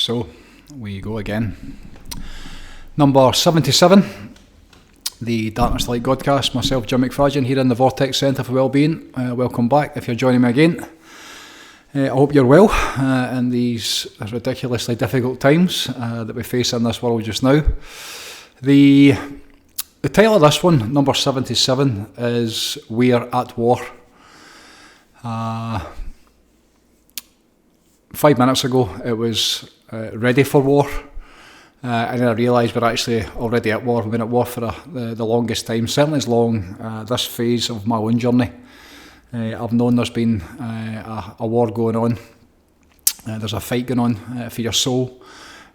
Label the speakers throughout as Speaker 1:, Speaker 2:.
Speaker 1: So we go again. Number 77, the Darkness Light Godcast. Myself, Jim McFadyen, here in the Vortex Centre for Wellbeing. Welcome back if you're joining me again. I hope you're well in these ridiculously difficult times that we face in this world just now. The title of this one, number 77, is We're at War. 5 minutes ago it was ready for war, and then I realised we're actually already at war. We've been at war for the longest time, certainly as long this phase of my own journey. I've known there's been a war going on. There's a fight going on for your soul.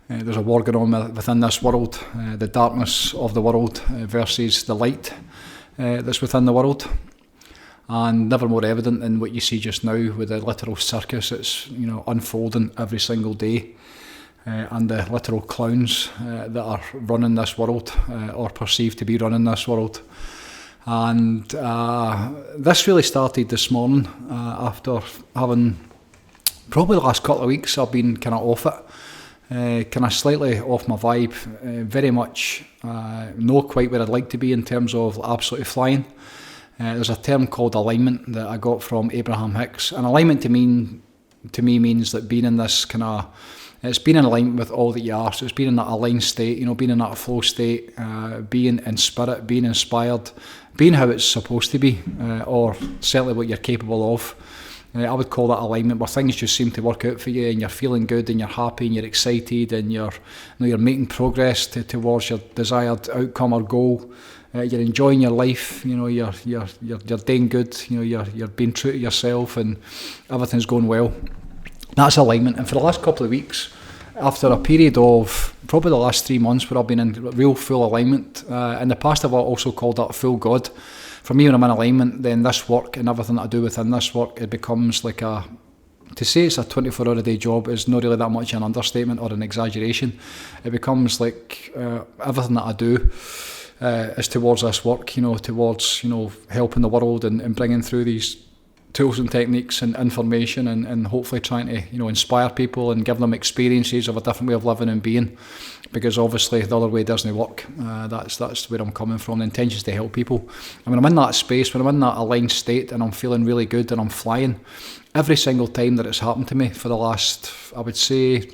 Speaker 1: There's a war going on within this world, the darkness of the world versus the light that's within the world. And never more evident than what you see just now with the literal circus that's unfolding every single day, and the literal clowns that are running this world or perceived to be running this world. And this really started this morning after having probably the last couple of weeks I've been kind of off it, kind of slightly off my vibe, very much not quite where I'd like to be in terms of absolutely flying. There's a term called alignment that I got from Abraham Hicks, and alignment to me means that being in this kind of, it's being in alignment with all that you are. So it's being in that aligned state, being in that flow state, being in spirit, being inspired, being how it's supposed to be, or certainly what you're capable of. I would call that alignment, where things just seem to work out for you, and you're feeling good, and you're happy, and you're excited, and you're making progress towards your desired outcome or goal. You're enjoying your life. You're doing good. You're being true to yourself, and everything's going well. That's alignment. And for the last couple of weeks, after a period of probably the last 3 months where I've been in real full alignment, in the past I've also called that full God. For me, when I'm in alignment, then this work and everything that I do within this work, it becomes like to say it's a 24-hour-a-day job is not really that much an understatement or an exaggeration. It becomes like everything that I do is towards this work, towards helping the world and bringing through these tools and techniques and information and hopefully trying to inspire people and give them experiences of a different way of living and being, because obviously the other way doesn't work. That's where I'm coming from. The intention is to help people, and when I'm in that space, when I'm in that aligned state and I'm feeling really good and I'm flying, every single time that it's happened to me for the last, I would say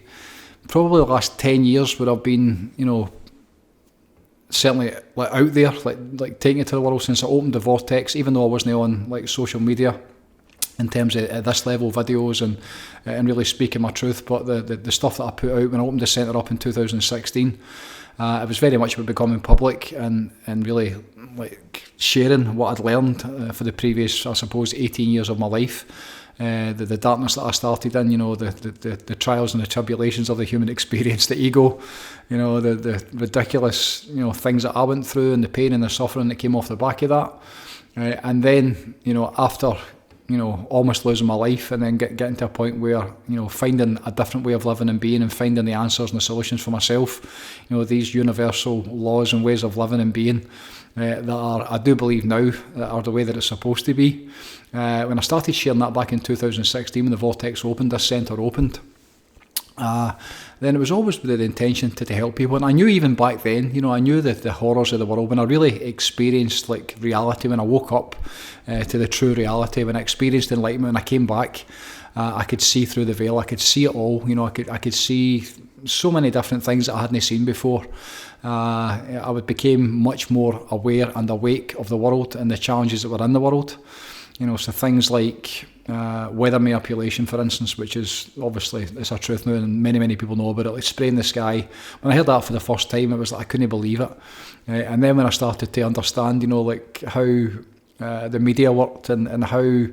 Speaker 1: probably the last 10 years, where I've been certainly out there, like taking it to the world, since I opened the Vortex, even though I wasn't on social media in terms of this level videos and really speaking my truth, but the stuff that I put out when I opened the centre up in 2016, it was very much about becoming public and really sharing what I'd learned for the previous, I suppose, 18 years of my life. The darkness that I started in, the trials and the tribulations of the human experience, the ego, the ridiculous, things that I went through, and the pain and the suffering that came off the back of that. And then, after, almost losing my life, and then getting to a point where, finding a different way of living and being, and finding the answers and the solutions for myself, these universal laws and ways of living and being that are, I do believe now, are the way that it's supposed to be. When I started sharing that back in 2016, when the Vortex opened, this centre opened, then it was always with the intention to help people. And I knew even back then, I knew the horrors of the world. When I really experienced reality, when I woke up to the true reality, when I experienced enlightenment, when I came back, I could see through the veil. I could see it all. I could see so many different things that I hadn't seen before. I became much more aware and awake of the world and the challenges that were in the world. So things like weather manipulation, for instance, which is obviously, it's a truth now, and many people know about it, like spraying the sky. When I heard that for the first time, it was like I couldn't believe it. And then when I started to understand, how the media worked and how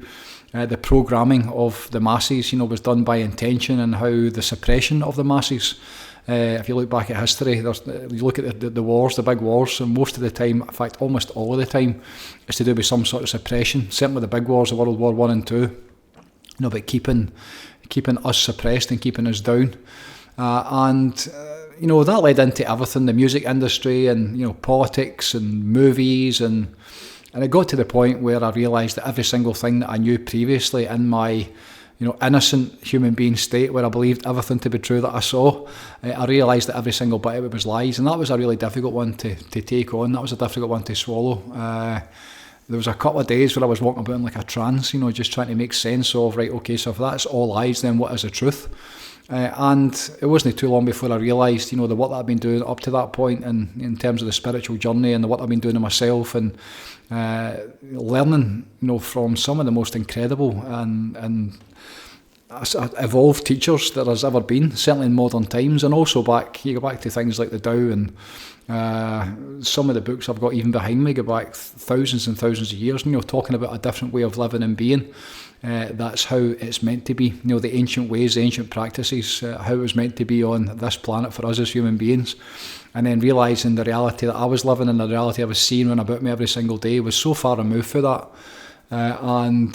Speaker 1: the programming of the masses, was done by intention, and how the suppression of the masses. If you look back at history, you look at the wars, the big wars, and most of the time, in fact almost all of the time, it's to do with some sort of suppression. Certainly the big wars, the World War I and II, but keeping us suppressed and keeping us down. That led into everything, the music industry and politics and movies, and it got to the point where I realised that every single thing that I knew previously in my innocent human being state where I believed everything to be true that I saw. I realised that every single bit of it was lies, and that was a really difficult one to take on. That was a difficult one to swallow. There was a couple of days where I was walking about in like a trance, just trying to make sense of, right, okay, so if that's all lies, then what is the truth? And it wasn't too long before I realised, the work that I've been doing up to that point, and in terms of the spiritual journey and the work I've been doing in myself, and learning, from some of the most incredible and evolved teachers that there's ever been, certainly in modern times, and also you go back to things like the Tao, and some of the books I've got even behind me go back thousands and thousands of years, talking about a different way of living and being. That's how it's meant to be, the ancient ways, the ancient practices, how it was meant to be on this planet for us as human beings. And then realising the reality that I was living and the reality I was seeing when about me every single day was so far removed from that. And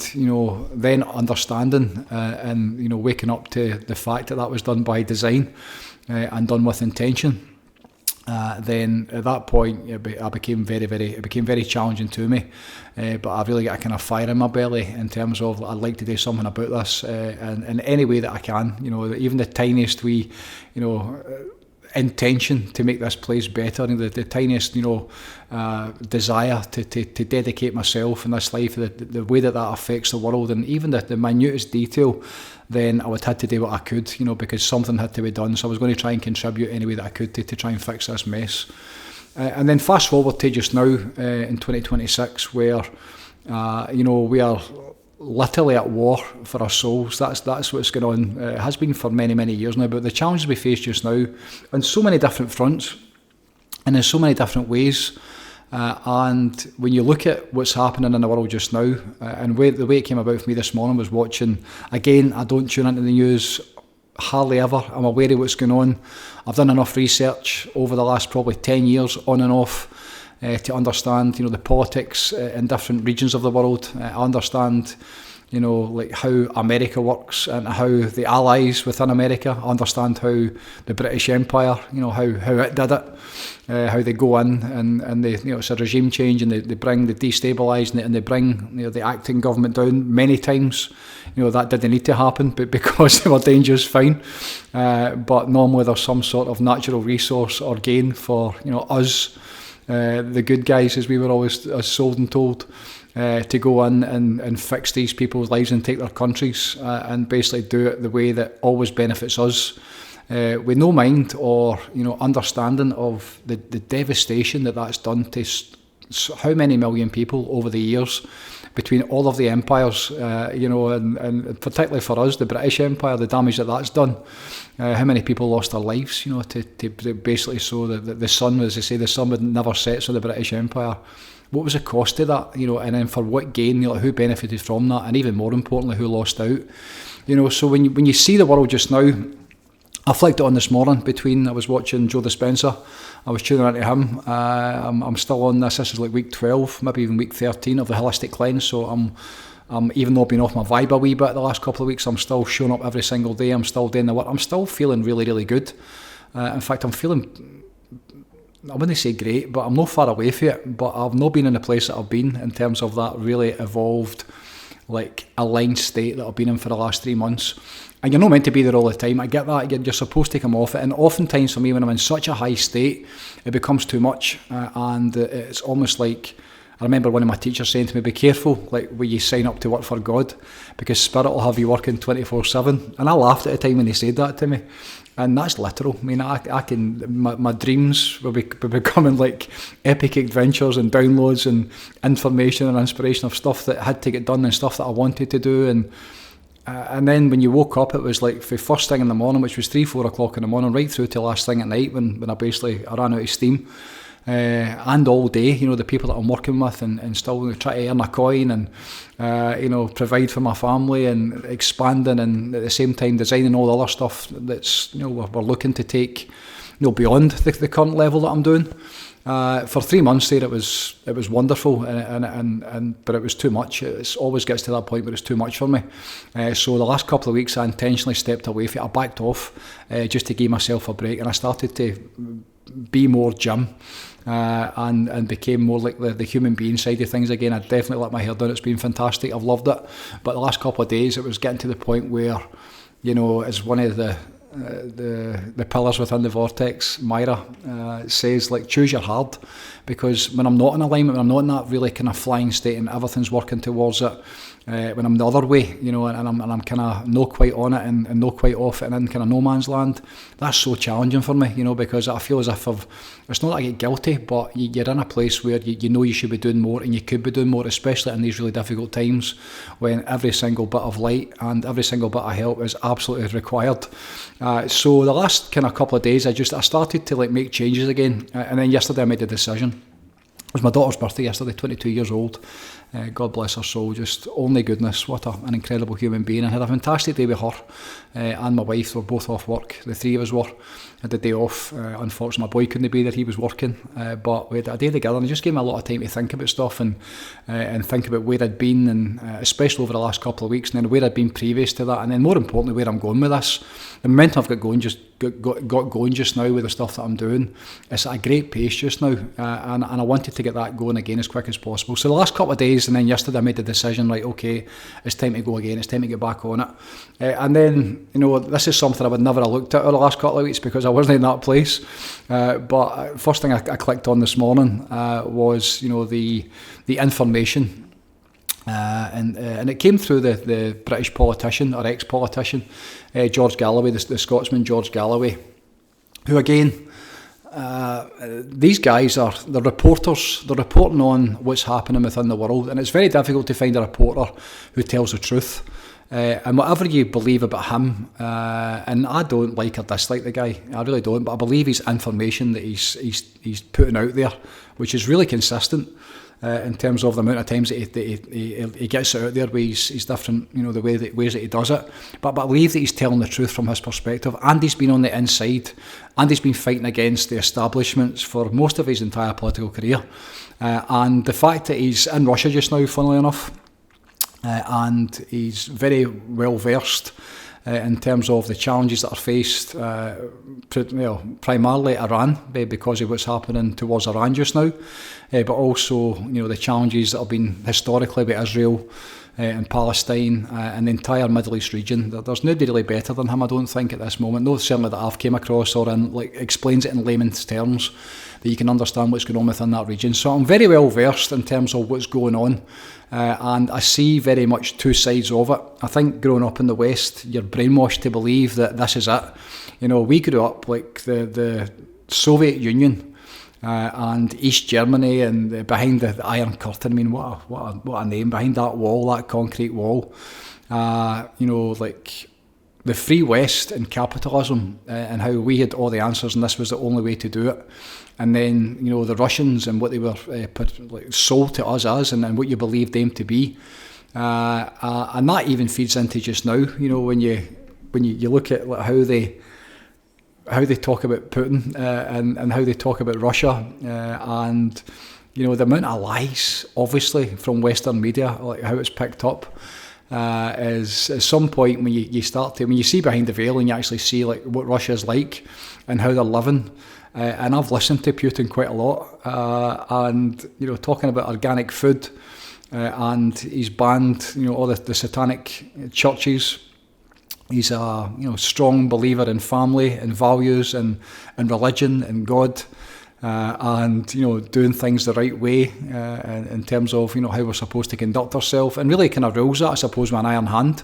Speaker 1: then understanding and waking up to the fact that was done by design and done with intention. Then at that point it became very challenging to me, but I really got a kind of fire in my belly in terms of I'd like to do something about this, and in any way that I can, even the tiniest wee intention to make this place better, the tiniest desire to dedicate myself in this life, the way that affects the world, and even the minutest detail, then I would have to do what I could, because something had to be done. So I was going to try and contribute any way that I could to try and fix this mess. And then fast forward to just now in 2026, where we are literally at war for our souls. That's what's going on. It has been for many years now. But the challenges we face just now on so many different fronts and in so many different ways. And when you look at what's happening in the world just now, and the way it came about for me this morning was watching, again, I don't tune into the news hardly ever. I'm aware of what's going on. I've done enough research over the last probably 10 years on and off to understand, the politics in different regions of the world. I understand, like how America works and how the allies within America. I understand how the British Empire, how it did it. How they go in and they, it's a regime change, and they destabilise and they bring the acting government down many times. That didn't need to happen, but because they were doing just fine. But normally there's some sort of natural resource or gain for us, the good guys, as we were always sold and told, to go in and fix these people's lives and take their countries and basically do it the way that always benefits us. With no mind or understanding of the devastation that's done to how many million people over the years between all of the empires, and particularly for us, the British Empire, the damage that's done. How many people lost their lives, to basically so that the sun, as they say, the sun would never set, so the British Empire. What was the cost of that, and then for what gain, who benefited from that, and even more importantly, who lost out. So when you see the world just now, I flicked it on this morning I was watching Joe Dispenza, I was tuning into him. I'm still on this is like week 12, maybe even week 13 of the holistic cleanse, so I'm even though I've been off my vibe a wee bit the last couple of weeks, I'm still showing up every single day, I'm still doing the work, I'm still feeling really good. In fact, I'm feeling, I wouldn't say great, but I'm not far away from it, but I've not been in the place that I've been in terms of that really evolved, like aligned state that I've been in for the last 3 months. And you're not meant to be there all the time, I get that, you're supposed to come off it, and oftentimes for me when I'm in such a high state, it becomes too much, and it's almost like, I remember one of my teachers saying to me, be careful like when you sign up to work for God, because Spirit will have you working 24/7, and I laughed at the time when he said that to me, and that's literal. I mean, I can, my dreams will be becoming like epic adventures and downloads and information and inspiration of stuff that had to get done and stuff that I wanted to do, and then when you woke up, it was like the first thing in the morning, which was 3-4 o'clock in the morning, right through to last thing at night when I ran out of steam. And all day, the people that I'm working with and still try to earn a coin and, provide for my family and expanding, and at the same time designing all the other stuff that's, we're looking to take, beyond the current level that I'm doing. For 3 months there, it was wonderful, but it was too much. It always gets to that point where it's too much for me. So the last couple of weeks, I intentionally stepped away from it. I backed off just to give myself a break, and I started to be more Jim. And became more like the human being side of things again. I definitely let my hair down. It's been fantastic. I've loved it. But the last couple of days, it was getting to the point where, as one of the pillars within the Vortex, Myra, says, like, choose your hard. Because when I'm not in alignment, when I'm not in that really kind of flying state and everything's working towards it, when I'm the other way, and I'm kind of not quite on it and not quite off it and in kind of no man's land, that's so challenging for me, because I feel as if it's not that I get guilty, but you're in a place where you know you should be doing more and you could be doing more, especially in these really difficult times when every single bit of light and every single bit of help is absolutely required. So the last kind of couple of days, I started to like make changes again, and then yesterday I made the decision. It was my daughter's birthday yesterday, 22 years old. God bless her soul, just only goodness. What an incredible human being. I had a fantastic day with her and my wife. They were both off work. The three of us were. I had the day off. Unfortunately, my boy couldn't be there. He was working. But we had a day together, and it just gave me a lot of time to think about stuff and think about where I'd been, and especially over the last couple of weeks, and then where I'd been previous to that, and then more importantly, where I'm going with this. The momentum I've got going got going just now with the stuff that I'm doing. It's at a great pace just now, and I wanted to get that going again as quick as possible. So the last couple of days, and then yesterday I made the decision, right, okay, it's time to go again, it's time to get back on it. And then, this is something I would never have looked at over the last couple of weeks because I wasn't in that place. But first thing I clicked on this morning was, the information. And it came through the British politician, or ex-politician, George Galloway, the Scotsman George Galloway, who again, these guys they're reporters. They're reporting on what's happening within the world, and it's very difficult to find a reporter who tells the truth. And whatever you believe about him, and I don't like or dislike the guy, I really don't, but I believe his information that he's putting out there, which is really consistent. In terms of the amount of times that he gets it out there, where he's different, the ways that he does it. But I believe that he's telling the truth from his perspective, and he's been on the inside, and he's been fighting against the establishments for most of his entire political career. And the fact that he's in Russia just now, funnily enough, and he's very well versed in terms of the challenges that are faced, primarily Iran, because of what's happening towards Iran just now, but also the challenges that have been historically with Israel and Palestine and the entire Middle East region. There's nobody really better than him, I don't think, at this moment. No, certainly that I've came across or explains it in layman's terms that you can understand what's going on within that region. So I'm very well versed in terms of what's going on. And I see very much two sides of it. I think growing up in the West, you're brainwashed to believe that this is it. We grew up like the Soviet Union and East Germany, and behind the Iron Curtain. I mean, what a name, behind that wall, that concrete wall. Like the Free West and capitalism, and how we had all the answers and this was the only way to do it. And then, the Russians and what they were sold to us as, and what you believed them to be. And that even feeds into just now, when you look at how they talk about Putin and how they talk about Russia, and the amount of lies, obviously, from Western media, like how it's picked up, is at some point when you start to, when you see behind the veil and you actually see like what Russia's like and how they're living. And I've listened to Putin quite a lot, and talking about organic food, and he's banned all the satanic churches. He's a strong believer in family and values and religion and God, and doing things the right way in terms of how we're supposed to conduct ourselves, and really kind of rules that, I suppose, with an iron hand.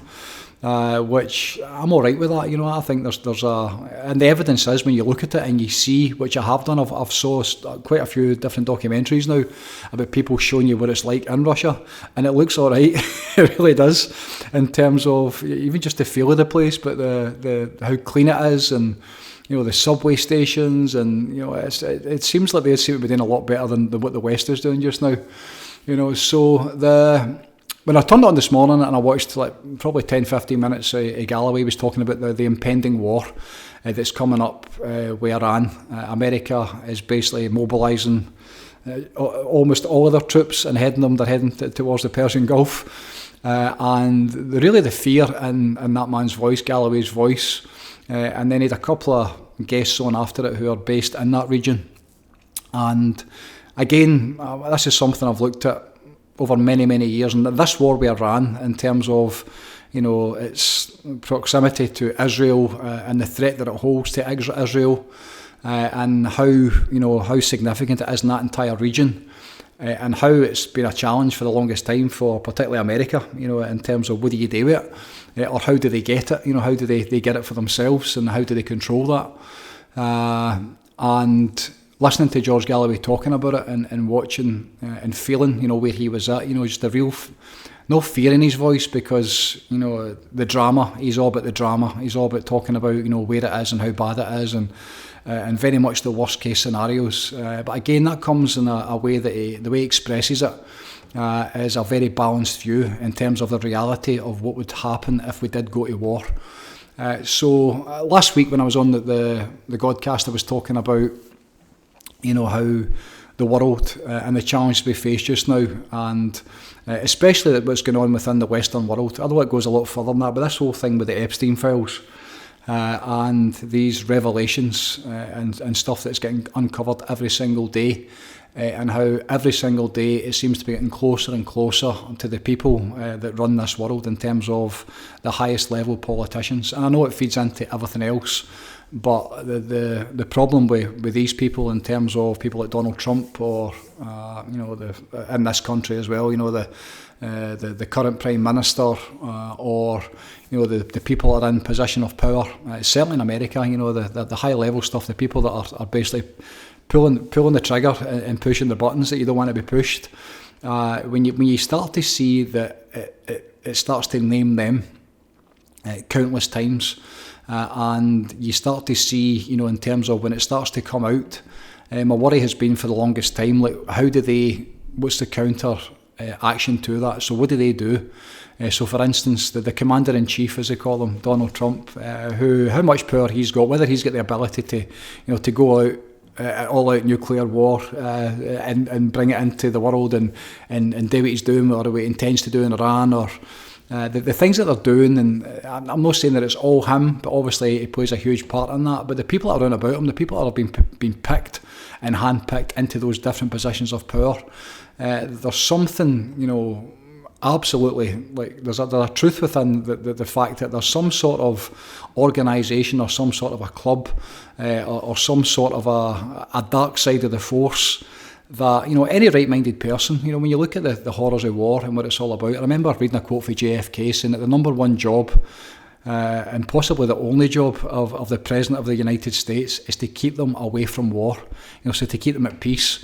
Speaker 1: Which I'm all right with that. I think there's and the evidence is when you look at it and you see, which I have done. I've saw quite a few different documentaries now about people showing you what it's like in Russia, and it looks all right. It really does, in terms of even just the feel of the place, but the how clean it is, and the subway stations, and it seems like they seem to be doing a lot better than what the West is doing just now. So when I turned it on this morning and I watched probably 10-15 minutes, Galloway was talking about the impending war that's coming up with Iran. America is basically mobilising almost all of their troops and they're heading towards the Persian Gulf. And really the fear in that man's voice, Galloway's voice, and then he had a couple of guests on after it who are based in that region. And again, this is something I've looked at over many, many years, and this war we ran in terms of, its proximity to Israel and the threat that it holds to Israel, and how significant it is in that entire region, and how it's been a challenge for the longest time for particularly America, in terms of what do you do with it, or how do they get it, how do they get it for themselves, and how do they control that, and listening to George Galloway talking about it and watching and feeling, where he was at, just a real, no fear in his voice, because, the drama, he's all about the drama. He's all about talking about, where it is and how bad it is, and very much the worst case scenarios. But again, that comes in a way that the way he expresses it is a very balanced view in terms of the reality of what would happen if we did go to war. So last week when I was on the Godcast, I was talking about how the world and the challenges we face just now, and especially what's going on within the Western world. Although it goes a lot further than that, but this whole thing with the Epstein files and these revelations and stuff that's getting uncovered every single day, and how every single day it seems to be getting closer and closer to the people that run this world in terms of the highest level politicians. And I know it feeds into everything else, but the problem with these people, in terms of people like Donald Trump, or in this country as well, the current Prime Minister, or the people that are in position of power, certainly in America, the high level stuff, the people that are basically pulling the trigger and pushing the buttons that you don't want to be pushed. When you start to see that it starts to name them countless times. And you start to see, in terms of when it starts to come out, my worry has been for the longest time, like, what's the counter action to that? So what do they do? So for instance, the commander-in-chief, as they call him, Donald Trump, how much power he's got, whether he's got the ability to go out, all-out nuclear war and bring it into the world and do what he's doing, or what he intends to do in Iran, or the things that they're doing. And I'm not saying that it's all him, but obviously he plays a huge part in that. But the people that are around about him, the people that have been picked and handpicked into those different positions of power, there's something, absolutely, like there's a truth within the fact that there's some sort of organisation, or some sort of a club, or some sort of a dark side of the force that, any right-minded person, when you look at the horrors of war and what it's all about. I remember reading a quote for JFK saying that the number one job, and possibly the only job of the President of the United States, is to keep them away from war, so to keep them at peace.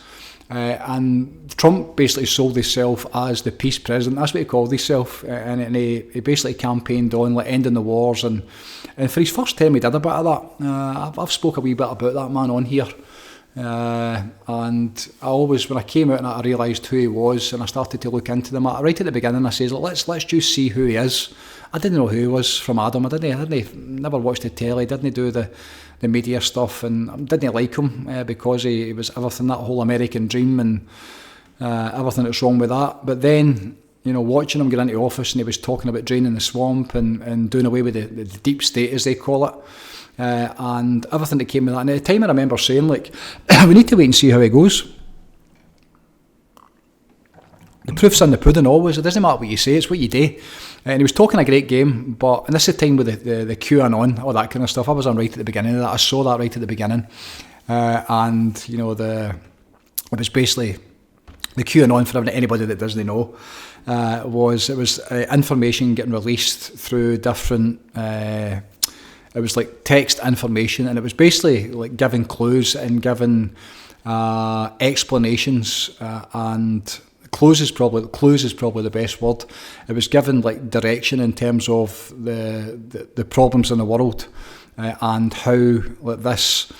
Speaker 1: And Trump basically sold himself as the peace president. That's what he called himself, and he basically campaigned on like ending the wars. And for his first term, he did a bit of that. I've spoke a wee bit about that man on here. And I always, when I came out and I realised who he was, and I started to look into them, right at the beginning I says, let's just see who he is. I didn't know who he was from Adam. I never watched the telly, didn't do the media stuff, and didn't like him because he was everything, that whole American dream, and everything that's wrong with that. But then, watching him get into office, and he was talking about draining the swamp and doing away with the deep state, as they call it. And everything that came with that. And at the time I remember saying, like, we need to wait and see how he goes. The proof's in the pudding always. It doesn't matter what you say, it's what you do. And he was talking a great game, and this is the time with the QAnon, all that kind of stuff. I was on right at the beginning of that. I saw that right at the beginning. And, it was basically the QAnon, for anybody that doesn't know, was information getting released through different... it was like text information, and it was basically like giving clues and giving explanations, and clues is probably the best word. It was giving like direction in terms of the problems in the world, and how like this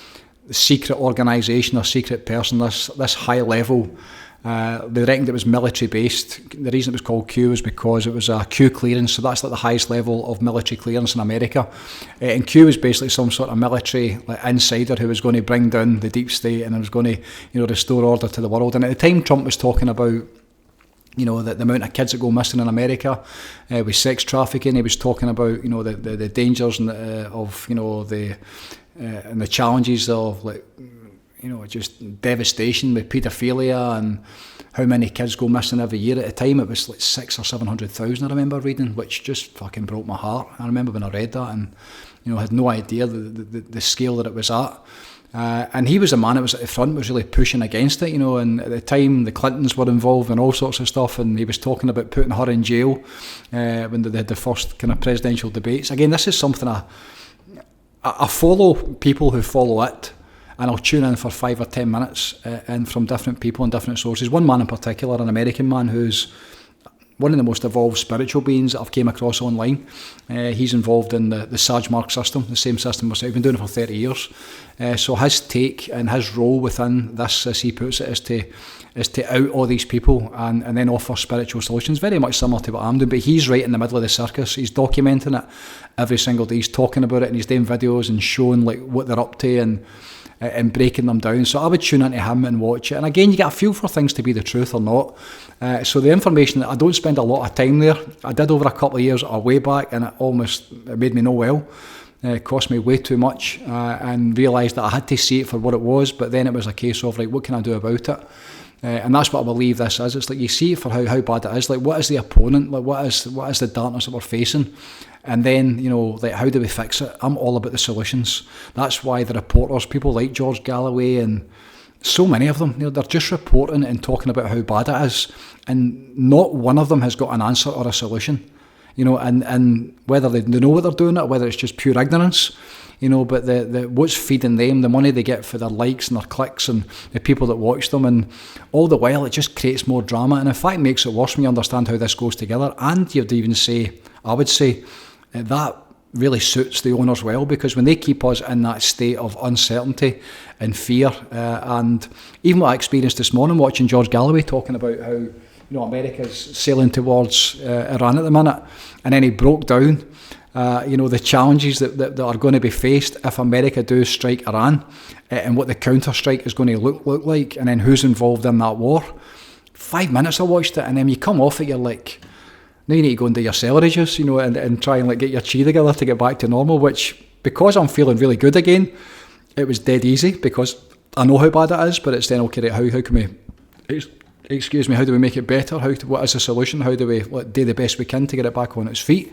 Speaker 1: secret organisation or secret person, this high level. They reckoned it was military based. The reason it was called Q was because it was a Q clearance, so that's like the highest level of military clearance in America. And Q was basically some sort of military insider who was going to bring down the deep state and was going to, restore order to the world. And at the time, Trump was talking about, the amount of kids that go missing in America with sex trafficking. He was talking about, the dangers of, and the challenges of like, just devastation with paedophilia and how many kids go missing every year. At the time, it was like 600,000 or 700,000. I remember reading, which just fucking broke my heart. I remember when I read that, and had no idea the scale that it was at. And he was a man that was at the front, was really pushing against it, and at the time the Clintons were involved in all sorts of stuff, and he was talking about putting her in jail when they had the first kind of presidential debates. Again, this is something I follow people who follow it, and I'll tune in for 5 or 10 minutes and from different people and different sources. One man in particular, an American man who's one of the most evolved spiritual beings that I've came across online. He's involved in the Sage-Mark system, the same system myself. I've been doing it for 30 years. So his take and his role within this, as he puts it, is to out all these people and then offer spiritual solutions, very much similar to what I'm doing. But he's right in the middle of the circus. He's documenting it every single day. He's talking about it, and he's doing videos and showing like what they're up to and breaking them down. So I would tune into him and watch it. And again, you get a feel for things to be the truth or not. So the information, I don't spend a lot of time there. I did over a couple of years way back, and it made me no well. It cost me way too much, and realised that I had to see it for what it was. But then it was a case of, like, what can I do about it? And that's what I believe this is. It's like you see it for how bad it is. Like, what is the opponent? Like, what is the darkness that we're facing? And then, like, how do we fix it? I'm all about the solutions. That's why the reporters, people like George Galloway and so many of them, they're just reporting and talking about how bad it is. And not one of them has got an answer or a solution. And whether they know what they're doing or whether it's just pure ignorance, but the what's feeding them, the money they get for their likes and their clicks and the people that watch them, and all the while it just creates more drama, and in fact makes it worse when you understand how this goes together. And I would say, that really suits the owners well, because when they keep us in that state of uncertainty and fear, and even what I experienced this morning watching George Galloway talking about how America's sailing towards Iran at the minute, and then he broke down the challenges that are going to be faced if America do strike Iran, and what the counter-strike is going to look like, and then who's involved in that war. 5 minutes I watched it, and then you come off it, you're like, now you need to go and do your celery juice, and try and like get your chi together to get back to normal, which, because I'm feeling really good again, it was dead easy, because I know how bad it is. But it's then, okay, how can we, how do we make it better? What is the solution? How do we do the best we can to get it back on its feet?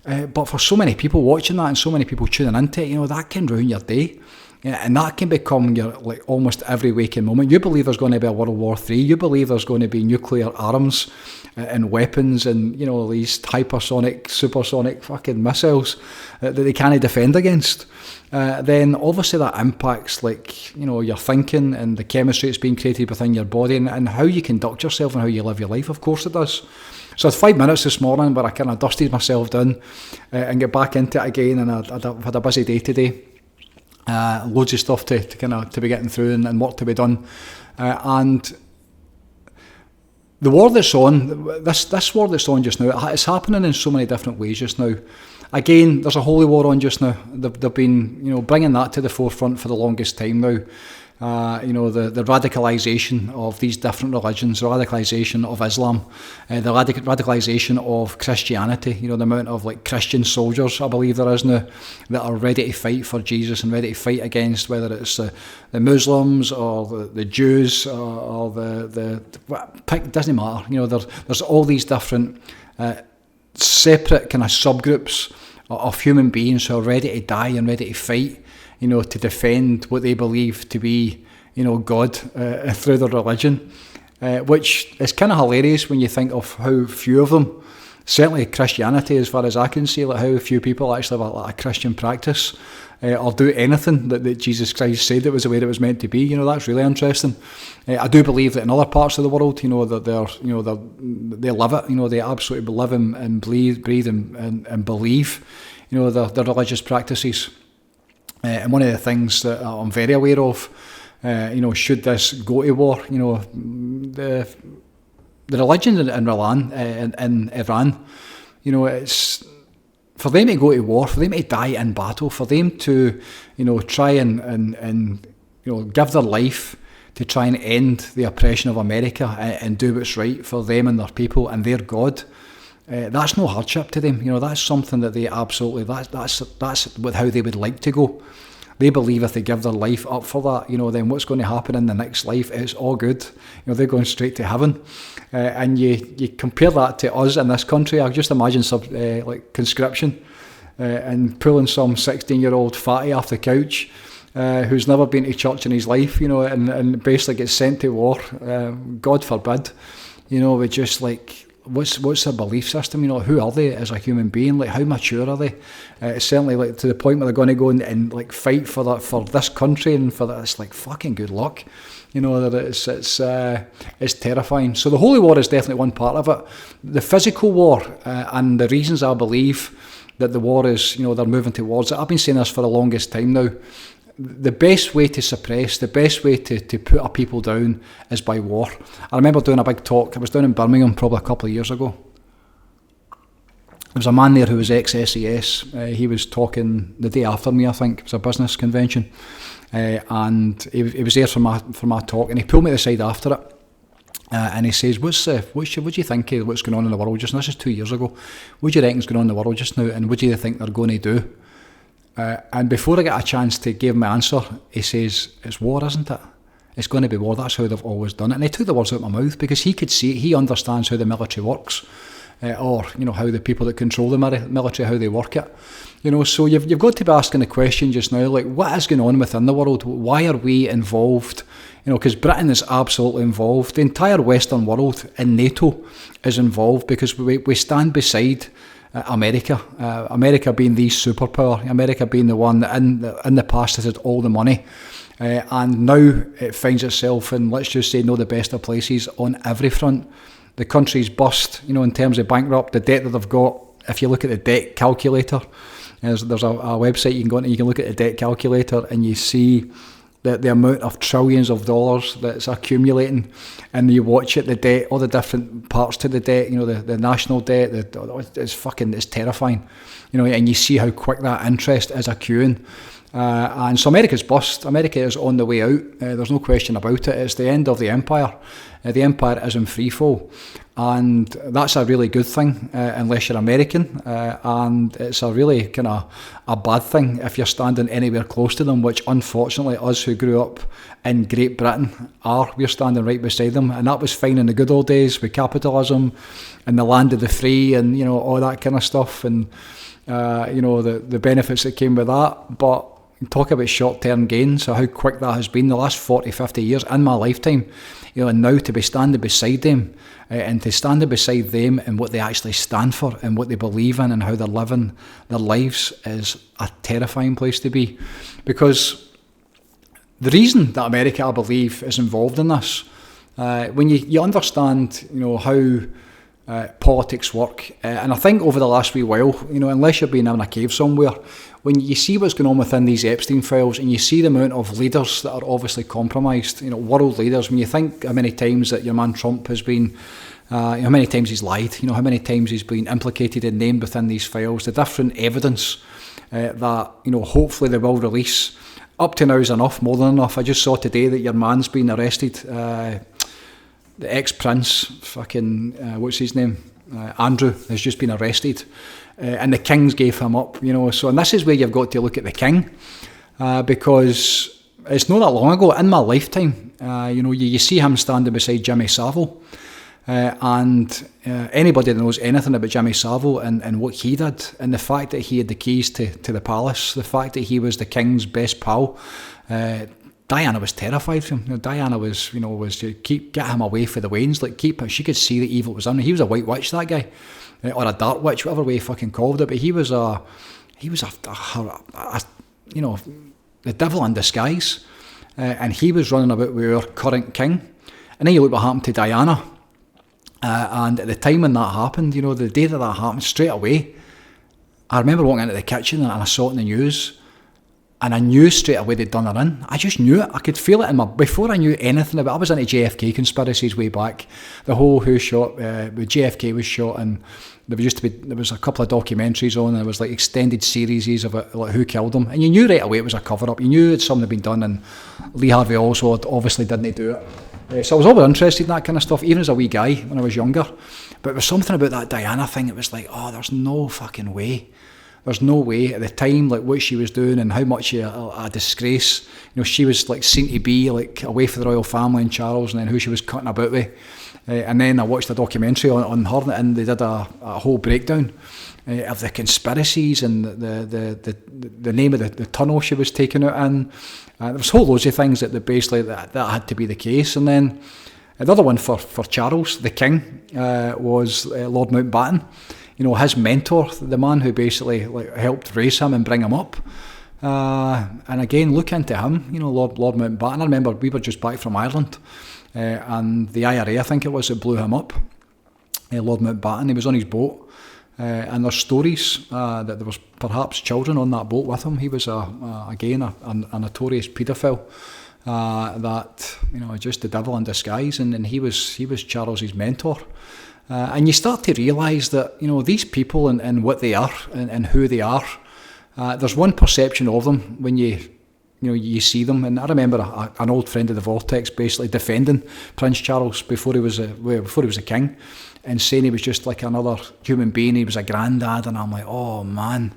Speaker 1: But for so many people watching that and so many people tuning into it, that can ruin your day. And that can become your, like, almost every waking moment. You believe there's going to be a World War III. You believe there's going to be nuclear arms and weapons and, these hypersonic, supersonic fucking missiles that they can't defend against. Then obviously that impacts, like, your thinking and the chemistry that's being created within your body and how you conduct yourself and how you live your life. Of course it does. So it's 5 minutes this morning where I kind of dusted myself down and get back into it again. And I've had a busy day today. Loads of stuff to be getting through and work to be done, and the war that's on, this war that's on just now, it's happening in so many different ways just now. Again, there's a holy war on just now. They've been bringing that to the forefront for the longest time now. The radicalisation of these different religions, the radicalisation of Islam, the radicalisation of Christianity, the amount of like Christian soldiers, I believe there is now, that are ready to fight for Jesus and ready to fight against whether it's the Muslims or the Jews or it doesn't matter. There's all these different separate kind of subgroups of human beings who are ready to die and ready to fight, to defend what they believe to be, God through their religion, which is kind of hilarious when you think of how few of them, certainly Christianity, as far as I can see, like how few people actually have a Christian practice or do anything that Jesus Christ said it was the way it was meant to be. That's really interesting. I do believe that in other parts of the world, that they live it. They absolutely live and breathe and believe, their religious practices. And one of the things that I'm very aware of, should this go to war, the religion in Iran, it's for them to go to war, for them to die in battle, for them to, try and give their life to try and end the oppression of America and do what's right for them and their people and their God. That's no hardship to them. That's something that they absolutely, that's how they would like to go. they believe if they give their life up for that, then what's going to happen in the next life is all good. They're going straight to heaven. And you compare that to us in this country. I just imagine some like conscription and pulling some 16-year-old fatty off the couch who's never been to church in his life, and basically gets sent to war. God forbid. We just like, what's their belief system? Who are they as a human being? Like, how mature are they? It's certainly like to the point where they're going to go and like fight for that, for this country, and for that. It's like fucking good luck. That it's terrifying. So the holy war is definitely one part of it. The physical war and the reasons I believe that the war is, they're moving towards it. I've been saying this for the longest time now. The best way to suppress, the best way to put a people down is by war. I remember doing a big talk. I was down in Birmingham probably a couple of years ago. There was a man there who was ex-SAS. He was talking the day after me, I think. It was a business convention. And he was there for my talk, and he pulled me to the side after it. And he says, what do you think of what's going on in the world just now? This is 2 years ago. What do you reckon is going on in the world just now, and what do you think they're going to do? And before I get a chance to give my answer, he says, it's war, isn't it? It's going to be war. That's how they've always done it. And he took the words out of my mouth, because he could see it. He understands how the military works, or how the people that control the military, how they work it. So you've got to be asking the question just now, like, what is going on within the world? Why are we involved? Because Britain is absolutely involved. The entire Western world and NATO is involved, because we stand beside America. America being the superpower, America being the one that in the past has had all the money. And now it finds itself in, let's just say, the best of places on every front. The country's bust, in terms of bankrupt, the debt that they've got. If you look at the debt calculator, there's a website you can go into, you can look at the debt calculator, and you see the amount of trillions of dollars that's accumulating, and you watch it, the debt, all the different parts to the debt, the national debt, it's terrifying, and you see how quick that interest is accruing. And so America's bust. America is on the way out. There's no question about it. It's the end of the empire. The empire is in free fall, and that's a really good thing unless you're American, and it's a really kind of a bad thing if you're standing anywhere close to them, which unfortunately us who grew up in Great Britain we're standing right beside them. And that was fine in the good old days with capitalism and the land of the free and all that kind of stuff, and the benefits that came with that. But talk about short-term gains, so how quick that has been the last 40, 50 years in my lifetime, and now to be standing beside them, and to stand beside them and what they actually stand for and what they believe in and how they're living their lives is a terrifying place to be. Because the reason that America, I believe, is involved in this, when you understand, how politics work, and I think over the last wee while, unless you've been in a cave somewhere, when you see what's going on within these Epstein files, and you see the amount of leaders that are obviously compromised, world leaders, when you think how many times that your man Trump has been, how many times he's lied, how many times he's been implicated and named within these files, the different evidence that, hopefully they will release. Up to now is enough, more than enough. I just saw today that your man's been arrested, the ex-prince, what's his name? Andrew has just been arrested, and the Kings gave him up, So, and this is where you've got to look at the King, because it's not that long ago in my lifetime, you see him standing beside Jimmy Savile, and anybody that knows anything about Jimmy Savile and what he did, and the fact that he had the keys to the palace, the fact that he was the King's best pal. Diana was terrified of him. Diana was to get him away for the wains, she could see the evil was in him. He was a white witch, that guy, or a dark witch, whatever way he fucking called it. But he was the devil in disguise, and he was running about with our current king. And then you look what happened to Diana, and at the time when that happened, the day that happened, straight away, I remember walking into the kitchen and I saw it in the news. And I knew straight away they'd done her in. I just knew it. I could feel it before I knew anything about it. I was into JFK conspiracies way back. The whole who shot, JFK was shot, and there was a couple of documentaries on, and there was like extended series of it, like who killed him. And you knew right away it was a cover-up. You knew something had been done, and Lee Harvey Oswald obviously didn't do it. So I was always interested in that kind of stuff, even as a wee guy when I was younger. But there was something about that Diana thing. It was like, there's no fucking way There's no way at the time, like what she was doing and how much a disgrace. She was like seen to be like away from the royal family and Charles, and then who she was cutting about with. And then I watched a documentary on her, and they did a whole breakdown of the conspiracies and the name of the tunnel she was taken out in. There was whole loads of things that basically that had to be the case. And then the other one for Charles, the king, was Lord Mountbatten. His mentor, the man who basically helped raise him and bring him up. And again, look into him, Lord Mountbatten. I remember we were just back from Ireland, and the IRA, I think it was, that blew him up. Lord Mountbatten, he was on his boat, and there's stories that there was perhaps children on that boat with him. He was again a notorious paedophile, that just the devil in disguise, and he was Charles's mentor. And you start to realise that these people and what they are and who they are. There's one perception of them when you see them, and I remember an old friend of the Vortex basically defending Prince Charles before he was a king, and saying he was just like another human being. He was a granddad, and I'm like, oh man,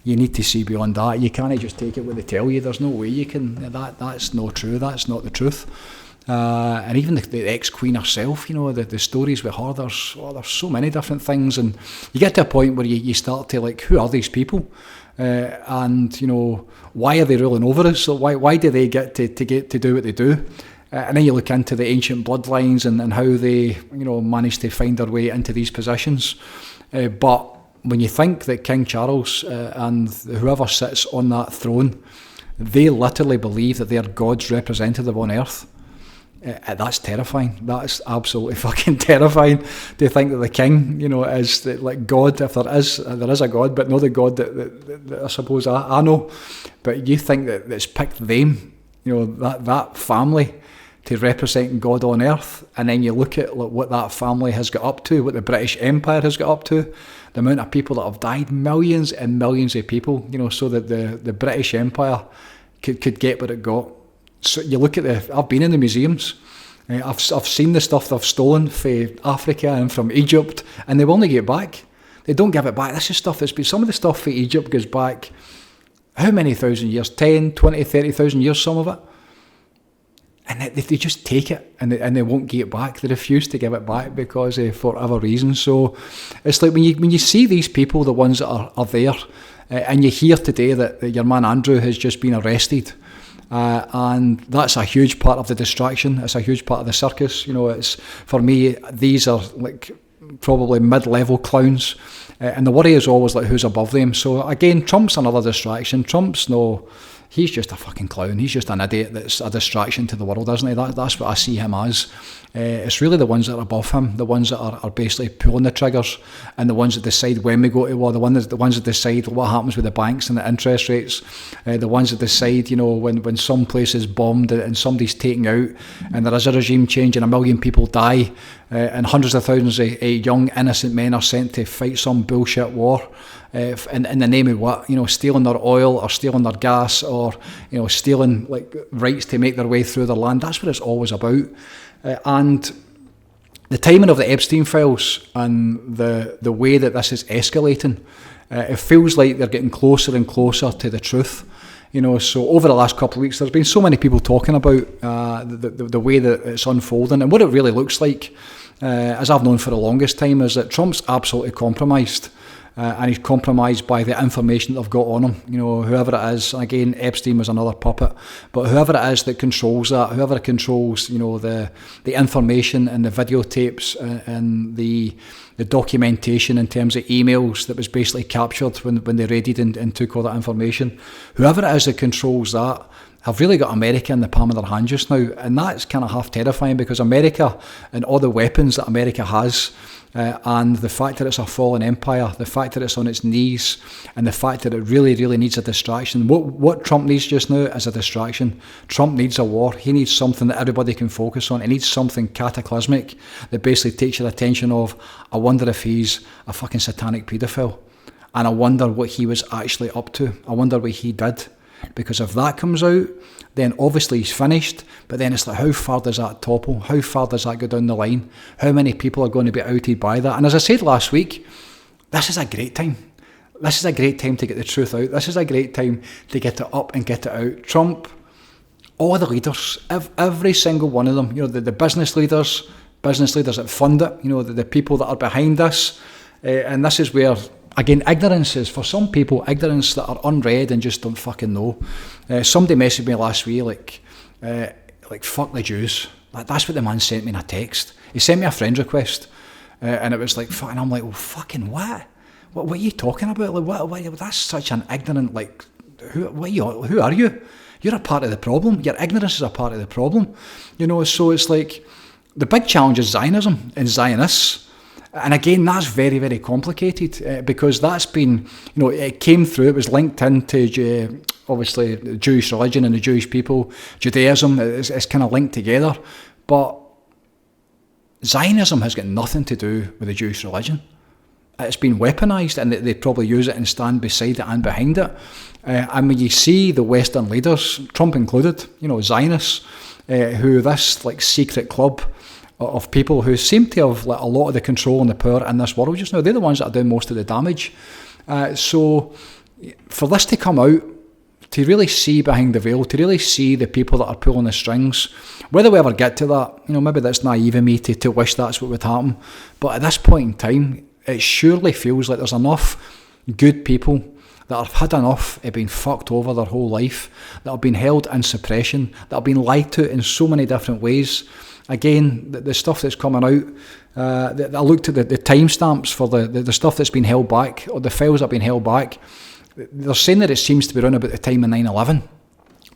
Speaker 1: you need to see beyond that. You can't just take it what they tell you. There's no way you can. That's not true. That's not the truth. And even the ex-queen herself, the stories with her, there's so many different things, and you get to a point where you start to who are these people, and why are they ruling over us? So why do they get to do what they do? And then you look into the ancient bloodlines and how they managed to find their way into these positions. But when you think that King Charles and whoever sits on that throne, they literally believe that they are God's representative on earth. That's terrifying. That's absolutely fucking terrifying to think that the king, is like God, if there is a God, but not the God that I suppose I know. But you think that it's picked them, that family to represent God on earth, and then you look at what that family has got up to, what the British Empire has got up to, the amount of people that have died, millions and millions of people, so that the British Empire could get what it got. So you look at I've been in the museums. I've seen the stuff they've stolen from Africa and from Egypt, and they will only get it back. They don't give it back. This is stuff that's been, some of the stuff for Egypt goes back, how many thousand years? 10, 20, 30,000 years, some of it. And they just take it, and they won't give it back. They refuse to give it back because for other reasons. So it's like when you see these people, the ones that are there, and you hear today that your man Andrew has just been arrested. And that's a huge part of the distraction. It's a huge part of the circus. It's, for me, these are probably mid-level clowns, and the worry is always who's above them. So again, Trump's another distraction. He's just a fucking clown. He's just an idiot that's a distraction to the world, isn't he? That's what I see him as. It's really the ones that are above him, the ones that are basically pulling the triggers, and the ones that decide when we go to war, the ones that decide what happens with the banks and the interest rates, the ones that decide, when some place is bombed and somebody's taken out and there is a regime change and 1 million people die, and hundreds of thousands of young innocent men are sent to fight some bullshit war. In the name of what? Stealing their oil or stealing their gas or stealing rights to make their way through their land. That's what it's always about. And the timing of the Epstein files and the way that this is escalating, it feels like they're getting closer and closer to the truth. So over the last couple of weeks, there's been so many people talking about the way that it's unfolding, and what it really looks like, as I've known for the longest time, is that Trump's absolutely compromised. And he's compromised by the information that they've got on him. Whoever it is, and again, Epstein was another puppet, but whoever it is that controls that, whoever controls, the information and the videotapes and the documentation in terms of emails that was basically captured when they raided and took all that information, whoever it is that controls that, have really got America in the palm of their hand just now, and that's kind of half terrifying, because America and all the weapons that America has, and the fact that it's a fallen empire, the fact that it's on its knees, and the fact that it really, really needs a distraction. What Trump needs just now is a distraction. Trump needs a war. He needs something that everybody can focus on. He needs something cataclysmic that basically takes your attention of, I wonder if he's a fucking satanic paedophile, and I wonder what he was actually up to. I wonder what he did. Because if that comes out, then obviously he's finished, but then it's how far does that topple? How far does that go down the line? How many people are going to be outed by that? And as I said last week, this is a great time. This is a great time to get the truth out. This is a great time to get it up and get it out. Trump, all the leaders, every single one of them, the business leaders that fund it, the people that are behind this. And this is where, again, ignorance is, for some people, ignorance that are unread and just don't fucking know. Somebody messaged me last week, like fuck the Jews. That's what the man sent me in a text. He sent me a friend request, and it was like, and I'm like, well, fucking what? What are you talking about? Like, what? That's such an ignorant, like, who are you? You're a part of the problem. Your ignorance is a part of the problem. So it's like, the big challenge is Zionism and Zionists. And again, that's very, very complicated because that's been, it came through, it was linked into, obviously, the Jewish religion and the Jewish people. Judaism is kind of linked together. But Zionism has got nothing to do with the Jewish religion. It's been weaponised, and they probably use it and stand beside it and behind it. And when you see the Western leaders, Trump included, Zionists, who this like secret club of people who seem to have like, a lot of the control and the power in this world just now, they're the ones that are doing most of the damage. So for this to come out, to really see behind the veil, to really see the people that are pulling the strings, whether we ever get to that, maybe that's naive of me to wish that's what would happen. But at this point in time, it surely feels like there's enough good people that have had enough of being fucked over their whole life, that have been held in suppression, that have been lied to in so many different ways. Again, the stuff that's coming out, I looked at the timestamps for the stuff that's been held back, or the files that have been held back. They're saying that it seems to be around about the time of 9/11.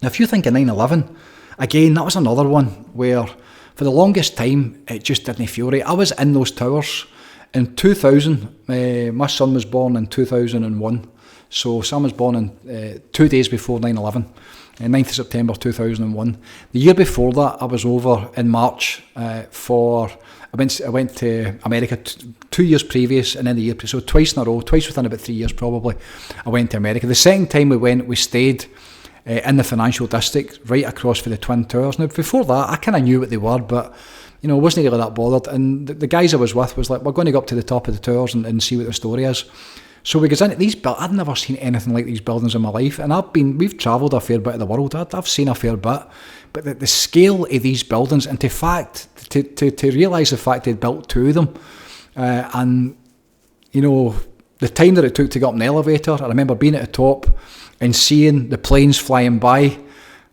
Speaker 1: Now, if you think of 9/11, again, that was another one where, for the longest time, it just didn't feel right. I was in those towers. In 2000, my son was born in 2001, so Sam was born in 2 days before 9/11, 9th of September 2001. The year before that, I was over in March I went to America 2 years previous, and then the year, so twice in a row, twice within about 3 years probably, I went to America. The second time we went, we stayed in the financial district, right across for the Twin Towers. Now, before that, I kind of knew what they were, but I wasn't really that bothered. And the guys I was with was like, we're going to go up to the top of the towers and see what the story is. So we get into these buildings. I'd never seen anything like these buildings in my life. And we've travelled a fair bit of the world. I've seen a fair bit. But the scale of these buildings, and to realise the fact they'd built two of them, and, the time that it took to get up in the elevator, I remember being at the top and seeing the planes flying by,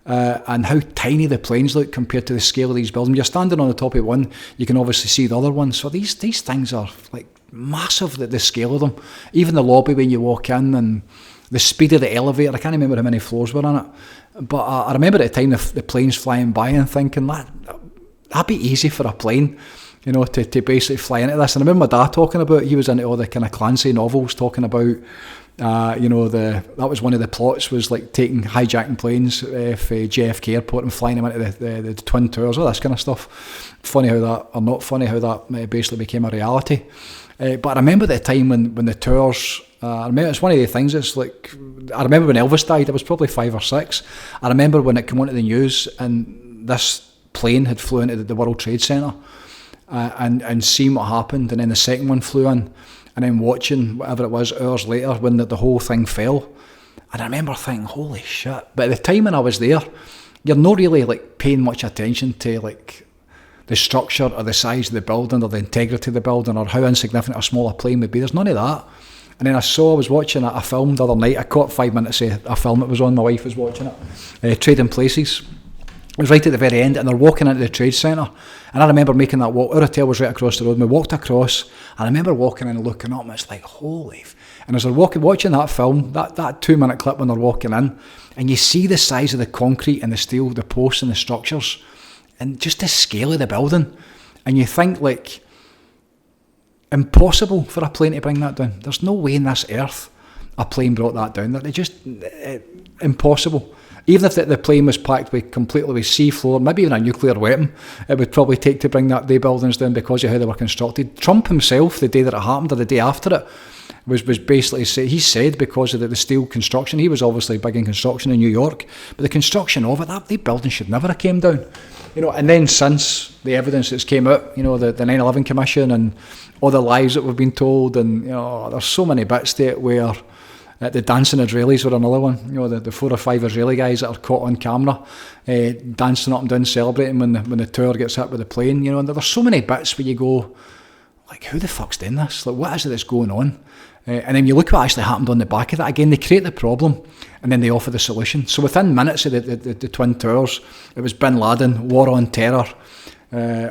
Speaker 1: and how tiny the planes look compared to the scale of these buildings. You're standing on the top of one, you can obviously see the other one. So these things are like massive, the scale of them. Even the lobby when you walk in, and the speed of the elevator, I can't remember how many floors were in it. But I remember at the time the planes flying by and thinking, that'd be easy for a plane, to basically fly into this. And I remember my dad talking about, he was into all the kind of Clancy novels, talking about, that was one of the plots, was like hijacking planes for JFK Airport and flying them into the Twin Towers, all this kind of stuff. Funny how that, or not funny how that basically became a reality. But I remember at the time when the towers, I remember it's one of the things, it's like, I remember when Elvis died, I was probably 5 or 6. I remember when it came onto the news and this plane had flown into the World Trade Center, and seeing what happened, and then the second one flew in, and then watching whatever it was hours later when the whole thing fell. And I remember thinking, holy shit. But at the time when I was there, you're not really like paying much attention to like the structure or the size of the building or the integrity of the building or how insignificant a smaller plane would be. There's none of that. And then I was watching a film the other night. I caught 5 minutes of a film that was on. My wife was watching it. Trading Places. It was right at the very end, and they're walking into the trade centre. And I remember making that walk. Our hotel was right across the road, and we walked across. And I remember walking in and looking up, and it's like, holy. And as they're watching that film, that 2-minute clip when they're walking in, and you see the size of the concrete and the steel, the posts and the structures, and just the scale of the building. And you think, like, impossible for a plane to bring that down. There's no way in this earth a plane brought that down. They're just impossible. Even if the plane was packed completely with seafloor, maybe even a nuclear weapon, it would probably take to bring the buildings down because of how they were constructed. Trump himself, the day that it happened, or the day after it, was basically, he said because of the steel construction, he was obviously big in construction in New York, but the construction of it, the building should never have came down. And then since the evidence that's came out, the 9/11 Commission and all the lies that we've been told, and there's so many bits to it where The dancing Israelis were another one. You know, the 4 or 5 Israeli guys that are caught on camera dancing up and down, celebrating when the tower gets hit with the plane. You know, and there were so many bits where you go, like, who the fuck's doing this? Like, what is it that's going on? And then you look what actually happened on the back of that. Again, they create the problem and then they offer the solution. So within minutes of the Twin Towers, it was Bin Laden, war on terror,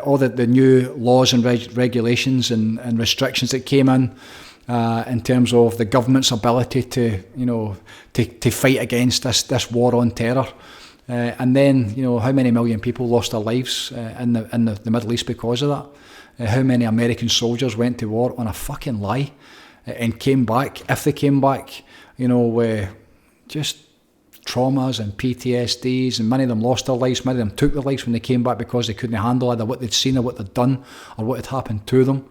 Speaker 1: all the new laws and regulations and restrictions that came in terms of the government's ability to, you know, to fight against this war on terror. And then, you know, how many million people lost their lives in the Middle East because of that? How many American soldiers went to war on a fucking lie and came back, if they came back, you know, just traumas and PTSDs, and many of them lost their lives, many of them took their lives when they came back because they couldn't handle either what they'd seen or what they'd done or what had happened to them.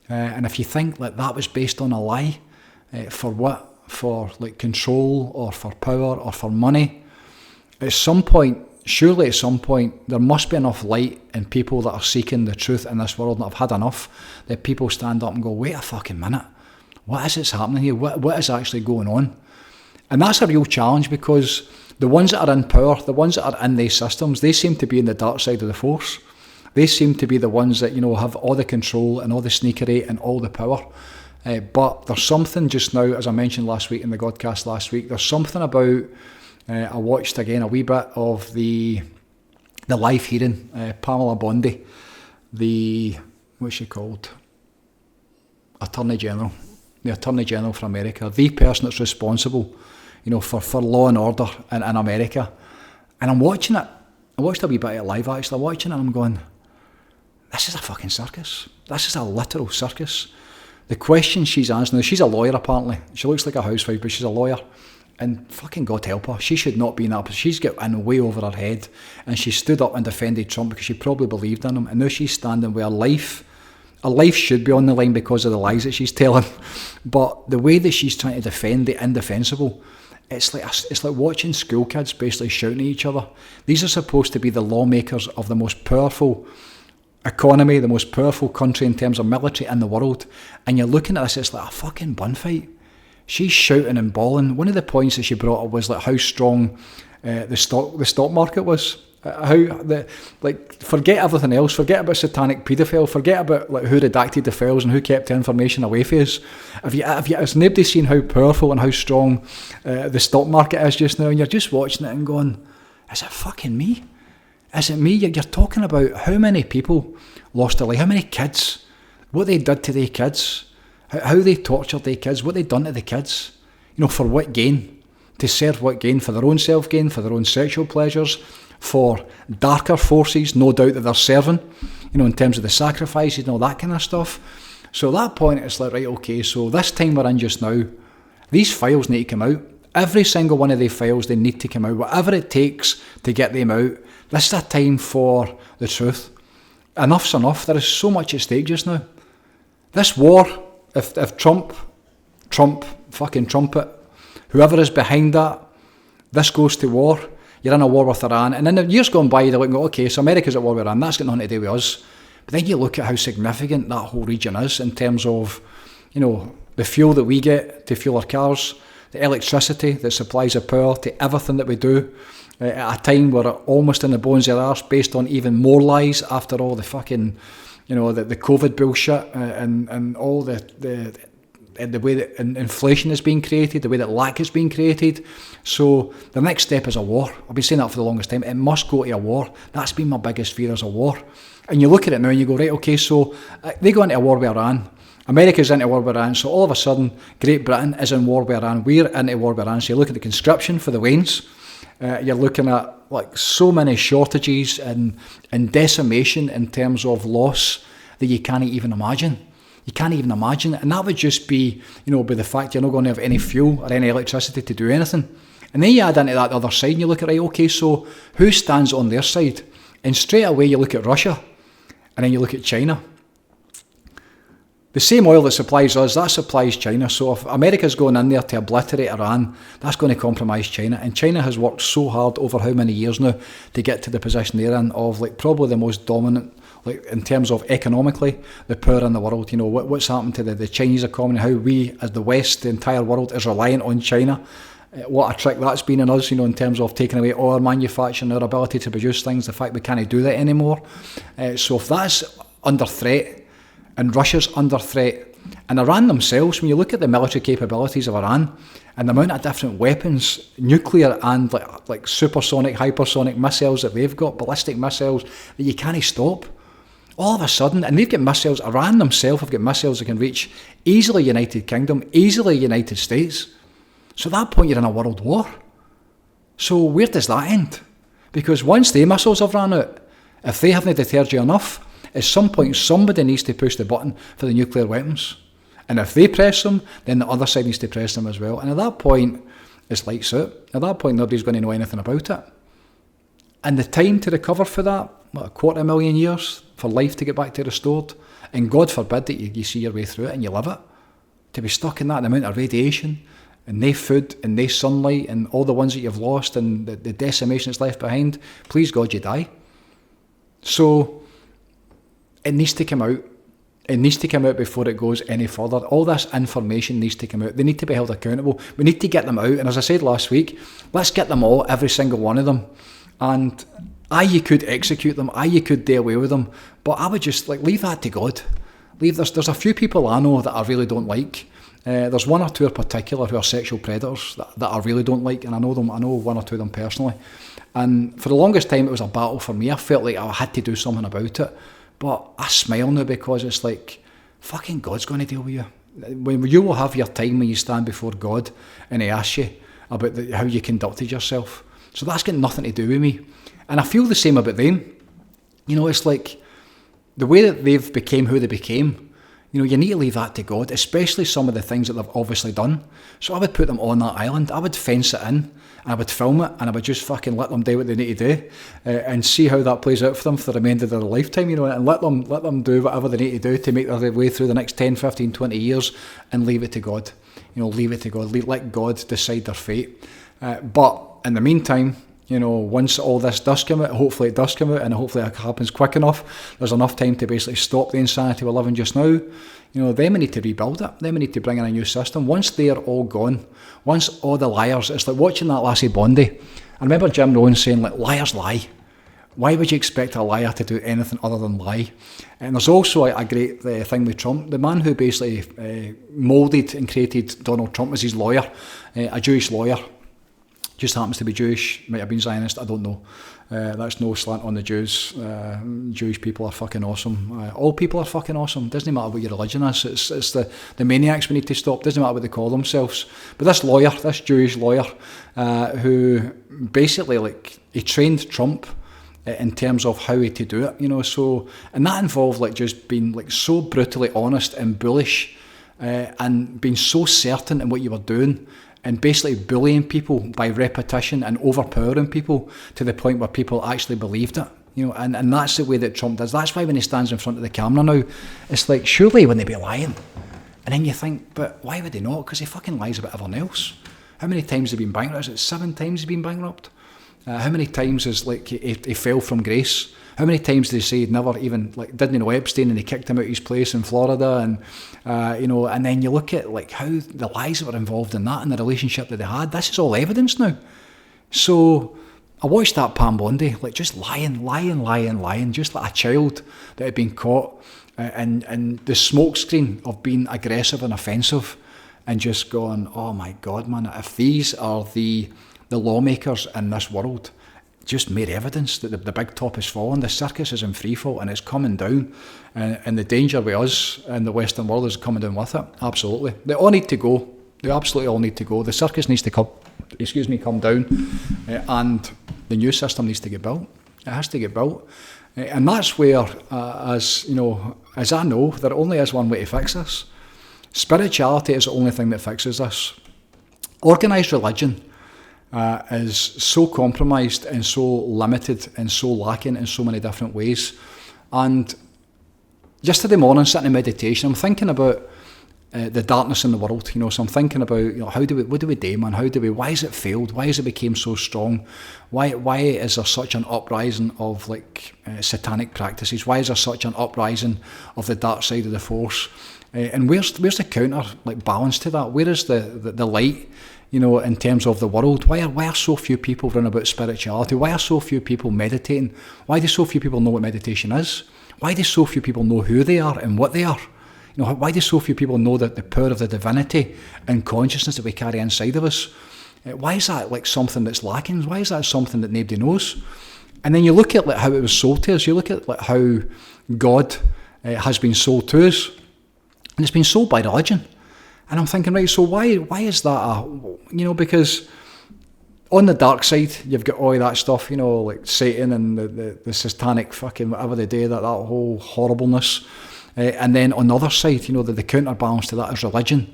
Speaker 1: And if you think that that was based on a lie, for what? For like control or for power or for money? At some point, surely at some point, there must be enough light in people that are seeking the truth in this world, and have had enough, that people stand up and go, wait a fucking minute, what is it's happening here? What is actually going on? And that's a real challenge, because the ones that are in power, the ones that are in these systems, they seem to be in the dark side of the force. They seem to be the ones that, you know, have all the control and all the sneakery and all the power. But there's something just now, as I mentioned last week in the Godcast last week, there's something about, I watched again a wee bit of the live hearing, Pamela Bondi, what's she called? Attorney General. The Attorney General for America, the person that's responsible, you know, for law and order in America. And I'm watching it. I watched a wee bit of it live, actually. I'm watching it and I'm going, this is a fucking circus. This is a literal circus. The questions she's answering, she's a lawyer apparently. She looks like a housewife, but she's a lawyer. And fucking God help her, she should not be in that position. She's got in way over her head, and she stood up and defended Trump because she probably believed in him. And now she's standing with her life. Her life should be on the line because of the lies that she's telling. But the way that she's trying to defend the indefensible, it's like watching school kids basically shouting at each other. These are supposed to be the lawmakers of the most powerful economy, the most powerful country in terms of military in the world. And you're looking at this, it's like a fucking bun fight. She's shouting and bawling. One of the points that she brought up was like how strong the stock market was. Forget everything else, forget about satanic paedophile, forget about like who redacted the files and who kept the information away from us. Has nobody seen how powerful and how strong the stock market is just now? And you're just watching it and going, is it fucking me? Is it me? You're talking about how many people lost their life, how many kids, what they did to their kids, how they tortured their kids, what they done to the kids, you know, for what gain? To serve what gain? For their own self-gain, for their own sexual pleasures, for darker forces, no doubt that they're serving, you know, in terms of the sacrifices and all that kind of stuff. So at that point, it's like, right, okay, so this time we're in just now, these files need to come out. Every single one of these files, they need to come out. Whatever it takes to get them out, this is a time for the truth. Enough's enough. There is so much at stake just now. This war, if Trump, fucking trumpet, whoever is behind that, this goes to war. You're in a war with Iran. And in the years gone by, they're like, okay, so America's at war with Iran. That's got nothing to do with us. But then you look at how significant that whole region is in terms of, you know, the fuel that we get to fuel our cars, the electricity that supplies the power to everything that we do, at a time where we're almost in the bones of our arse, based on even more lies after all the fucking, you know, the COVID bullshit and all the way that inflation is being created, the way that lack is being created. So the next step is a war. I've been saying that for the longest time. It must go to a war. That's been my biggest fear, is a war. And you look at it now and you go, right, okay, so they go into a war with Iran. America's into war with Iran. So all of a sudden, Great Britain is in war with Iran. We're into war with Iran. So you look at the conscription for the Wains. You're looking at like so many shortages and decimation in terms of loss that you can't even imagine. You can't even imagine it. And that would just be, you know, by the fact you're not going to have any fuel or any electricity to do anything. And then you add into that the other side and you look at, right, okay, so who stands on their side? And straight away you look at Russia and then you look at China. The same oil that supplies us, that supplies China. So if America's going in there to obliterate Iran, that's going to compromise China. And China has worked so hard over how many years now to get to the position they're in of like probably the most dominant like in terms of economically, the poor in the world. You know, what's happened to the Chinese economy, how we as the West, the entire world is reliant on China. What a trick that's been in us, you know, in terms of taking away all our manufacturing, our ability to produce things, the fact we can't do that anymore. So if that's under threat, and Russia's under threat, and Iran themselves, when you look at the military capabilities of Iran, and the amount of different weapons, nuclear and like supersonic, hypersonic missiles that they've got, ballistic missiles that you can't stop. All of a sudden, and they've got missiles, Iran themselves have got missiles that can reach easily United Kingdom, easily United States. So at that point, you're in a world war. So where does that end? Because once the missiles have ran out, if they haven't deterred you enough, at some point somebody needs to push the button for the nuclear weapons. And if they press them, then the other side needs to press them as well. And at that point, it's lights out. At that point, nobody's going to know anything about it. And the time to recover for that, what, 250,000 years for life to get back to restored? And God forbid that you see your way through it and you live it. To be stuck in that amount of radiation, and no food, and no sunlight, and all the ones that you've lost, and the decimation that's left behind, please God, you die. So, it needs to come out. It needs to come out before it goes any further. All this information needs to come out. They need to be held accountable. We need to get them out. And as I said last week, let's get them all, every single one of them. And you could execute them. You could do away with them. But I would just leave that to God. There's a few people I know that I really don't like. There's one or two in particular who are sexual predators that I really don't like, and I know them. I know one or two of them personally. And for the longest time, it was a battle for me. I felt like I had to do something about it. But I smile now because it's like, fucking God's going to deal with you. When you will have your time when you stand before God and He asks you about how you conducted yourself. So that's got nothing to do with me. And I feel the same about them. You know, it's like the way that they've became who they became. You know, you need to leave that to God, especially some of the things that they've obviously done. So I would put them on that island. I would fence it in, and I would film it, and I would just fucking let them do what they need to do, and see how that plays out for them for the remainder of their lifetime, you know, and let them do whatever they need to do to make their way through the next 10, 15, 20 years, and leave it to God. You know, leave it to God. Let God decide their fate. But in the meantime, you know, once all this does come out, hopefully it does come out, and hopefully it happens quick enough, there's enough time to basically stop the insanity we're living just now. You know, then we need to rebuild it. Then we need to bring in a new system. Once they're all gone, once all the liars, it's like watching that Lassie Bondi. I remember Jim Rohn saying, like, liars lie. Why would you expect a liar to do anything other than lie? And there's also a great thing with Trump. The man who basically moulded and created Donald Trump was his lawyer, a Jewish lawyer. Just happens to be Jewish, might have been Zionist, I don't know. That's no slant on the Jews. Jewish people are fucking awesome. All people are fucking awesome. Doesn't matter what your religion is. It's the maniacs we need to stop. Doesn't matter what they call themselves. But this lawyer, this Jewish lawyer, who basically, he trained Trump in terms of how to do it, you know. So, and that involved just being so brutally honest and bullish, and being so certain in what you were doing, and basically bullying people by repetition and overpowering people to the point where people actually believed it, you know. And that's the way that Trump does. That's why when he stands in front of the camera now, it's like, surely wouldn't they be lying? And then you think, but why would they not? Because he fucking lies about everyone else. How many times has he been bankrupt? Is it 7 times he's been bankrupt? How many times is he fell from grace? How many times did he say he'd never even didn't know Epstein and he kicked him out of his place in Florida, and you know, and then you look at how the lies that were involved in that and the relationship that they had. This is all evidence now. So I watched that Pam Bondi just lying, just like a child that had been caught, and the smoke screen of being aggressive and offensive, and just going, oh my God, man, if these are the lawmakers in this world, just mere evidence that the big top is falling. The circus is in free fall and it's coming down, and the danger with us in the Western world is coming down with it. Absolutely, they all need to go. They absolutely all need to go. The circus needs to come down, and the new system needs to get built. It has to get built, and that's where, as you know, as I know, there only is one way to fix this. Spirituality is the only thing that fixes this. Organised religion is so compromised and so limited and so lacking in so many different ways. And yesterday morning, sitting in meditation, I'm thinking about the darkness in the world. So I'm thinking about, what do we do, man? Why has it failed? Why has it become so strong? Why is there such an uprising of satanic practices? Why is there such an uprising of the dark side of the force? And where's the counter balance to that? Where is the light? In terms of the world, why are so few people running about spirituality? Why are so few people meditating? Why do so few people know what meditation is? Why do so few people know who they are and what they are? Why do so few people know that the power of the divinity and consciousness that we carry inside of us? Why is that something that's lacking? Why is that something that nobody knows? And then you look at how it was sold to us. You look at how God has been sold to us, and it's been sold by religion. And I'm thinking, right, so why is that because on the dark side, you've got all that stuff, like Satan and the satanic fucking whatever they do, that whole horribleness. And then on the other side, the counterbalance to that is religion.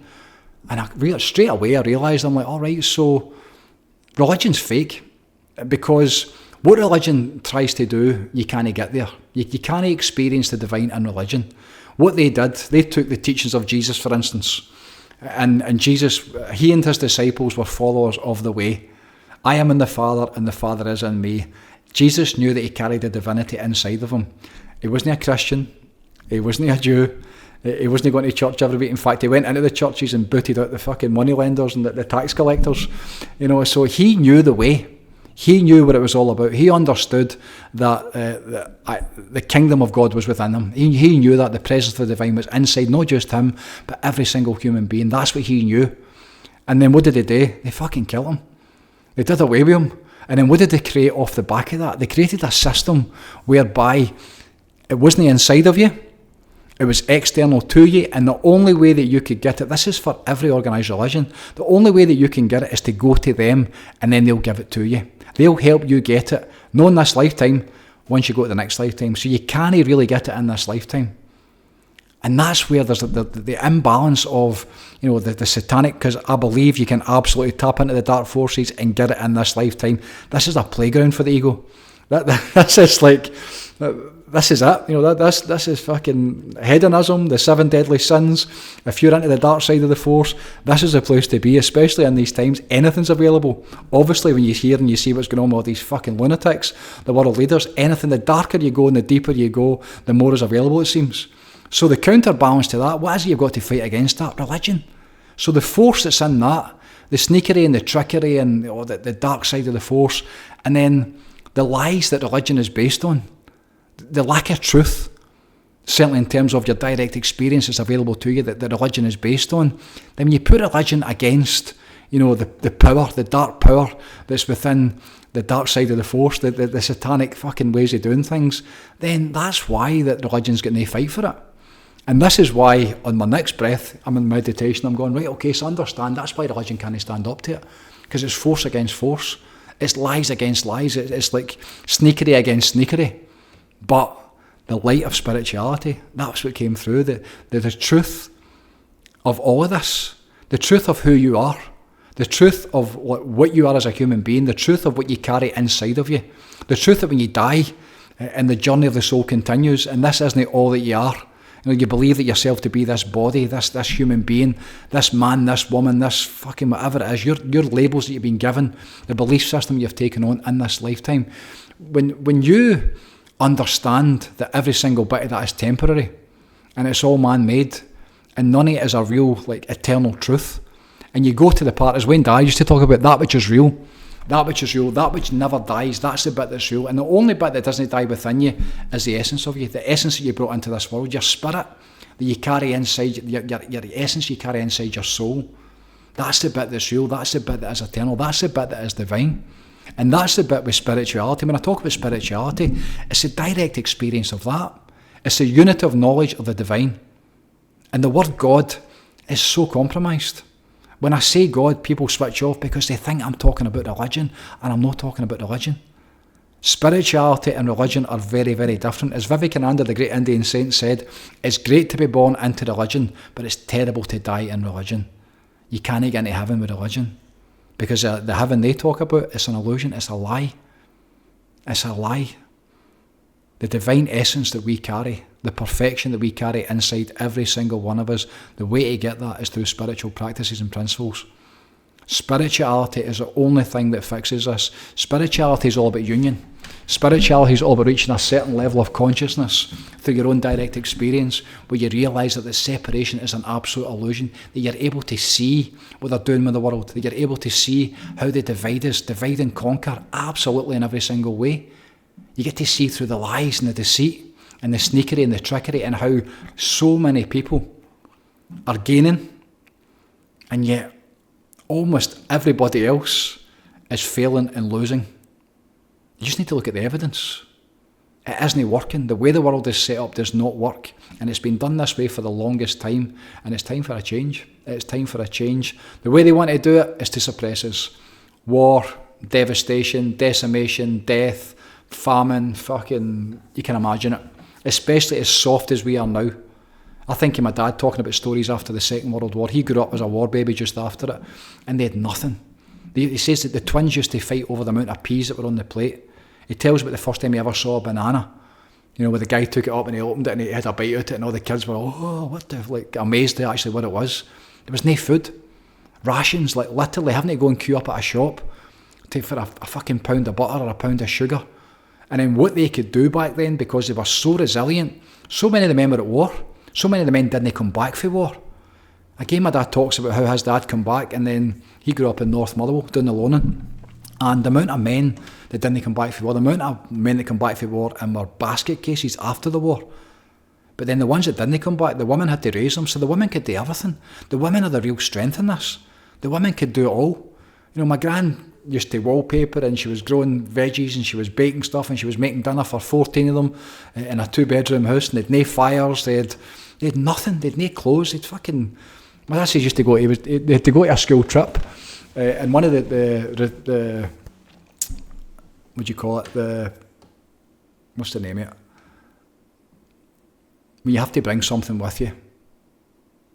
Speaker 1: And straight away I realised, I'm like, all right, so religion's fake. Because what religion tries to do, you can't get there. You can't experience the divine in religion. What they did, they took the teachings of Jesus, for instance. And Jesus, he and his disciples were followers of the way. I am in the Father, and the Father is in me. Jesus knew that he carried the divinity inside of him. He wasn't a Christian. He wasn't a Jew. He wasn't going to church every week. In fact, he went into the churches and booted out the fucking moneylenders and the tax collectors. So he knew the way. He knew what it was all about. He understood that the kingdom of God was within him. He knew that the presence of the divine was inside, not just him, but every single human being. That's what he knew. And then what did they do? They fucking killed him. They did away with him. And then what did they create off the back of that? They created a system whereby it wasn't inside of you. It was external to you, and the only way that you could get it, this is for every organised religion, the only way that you can get it is to go to them, and then they'll give it to you. They'll help you get it, not in this lifetime, once you go to the next lifetime. So you can't really get it in this lifetime. And that's where there's the imbalance of, the satanic, because I believe you can absolutely tap into the dark forces and get it in this lifetime. This is a playground for the ego. This is this is it. This is fucking hedonism, the 7 deadly sins. If you're into the dark side of the force, this is a place to be, especially in these times. Anything's available. Obviously, when you hear and you see what's going on with all these fucking lunatics, the world leaders, anything, the darker you go and the deeper you go, the more is available, it seems. So the counterbalance to that, what is it you've got to fight against that? Religion. So the force that's in that, the sneakery and the trickery and the dark side of the force, and then the lies that religion is based on, the lack of truth, certainly in terms of your direct experience that's available to you, that the religion is based on, then when you put religion against, the power, the dark power that's within the dark side of the force, the satanic fucking ways of doing things, then that's why that religion's getting a fight for it. And this is why, on my next breath, I'm in meditation, I'm going, right, okay, so understand, that's why religion can't stand up to it, because it's force against force. It's lies against lies. It's like sneakery against sneakery. But the light of spirituality, that's what came through. The truth of all of this, the truth of who you are, the truth of what you are as a human being, the truth of what you carry inside of you, the truth that when you die and the journey of the soul continues, and this isn't all that you are. You believe that yourself to be this body, this human being, this man, this woman, this fucking whatever it is, your labels that you've been given, the belief system you've taken on in this lifetime. When you understand that every single bit of that is temporary and it's all man-made and none of it is a real eternal truth, and you go to the part, as Wayne Dyer used to talk about, that which is real, that which never dies, that's the bit that's real. And the only bit that doesn't die within you is the essence of you, the essence that you brought into this world, your spirit that you carry inside, your essence you carry inside your soul. That's the bit that's real, that's the bit that is eternal, that's the bit that is divine. And that's the bit with spirituality. When I talk about spirituality, it's a direct experience of that. It's a unity of knowledge of the divine. And the word God is so compromised. When I say God, people switch off because they think I'm talking about religion, and I'm not talking about religion. Spirituality and religion are very, very different. As Vivekananda, the great Indian saint, said, it's great to be born into religion, but it's terrible to die in religion. You can't get into heaven with religion. Because the heaven they talk about, it's an illusion, it's a lie. It's a lie. The divine essence that we carry, the perfection that we carry inside every single one of us, the way to get that is through spiritual practices and principles. Spirituality is the only thing that fixes us. Spirituality is all about union. Spirituality is all about reaching a certain level of consciousness through your own direct experience, where you realise that the separation is an absolute illusion, that you're able to see what they're doing with the world, that you're able to see how they divide us, divide and conquer, absolutely in every single way. You get to see through the lies and the deceit and the sneakery and the trickery, and how so many people are gaining, and yet almost everybody else is failing and losing. You just need to look at the evidence. It isn't working. The way the world is set up does not work. And it's been done this way for the longest time. And it's time for a change. It's time for a change. The way they want to do it is to suppress us. War, devastation, decimation, death, famine, fucking, you can imagine it. Especially as soft as we are now. I think of my dad talking about stories after the Second World War. He grew up as a war baby just after it. And they had nothing. He says that the twins used to fight over the amount of peas that were on the plate. He tells about the first time he ever saw a banana. You know, where the guy took it up and he opened it and he had a bite out of it, and all the kids were, oh, what the, like, amazed at actually what it was. There was no food. Rations, like literally having to go and queue up at a shop for a fucking pound of butter or a pound of sugar. And then what they could do back then, because they were so resilient, so many of the men were at war. So many of the men didn't come back for war. Again, my dad talks about how his dad come back, and then he grew up in North Motherwell, down the Lonan. And the amount of men that didn't come back for war, the amount of men that come back for war and were basket cases after the war. But then the ones that didn't come back, the women had to raise them, so the women could do everything. The women are the real strength in this. The women could do it all. You know, my gran used to wallpaper, and she was growing veggies, and she was baking stuff, and she was making dinner for 14 of them in a 2-bedroom house, and they'd no fires, they had nothing, they'd no clothes, they'd fucking... My dad says they had to go to a school trip, and one of the what do you call it, what's the name of it? When you have to bring something with you.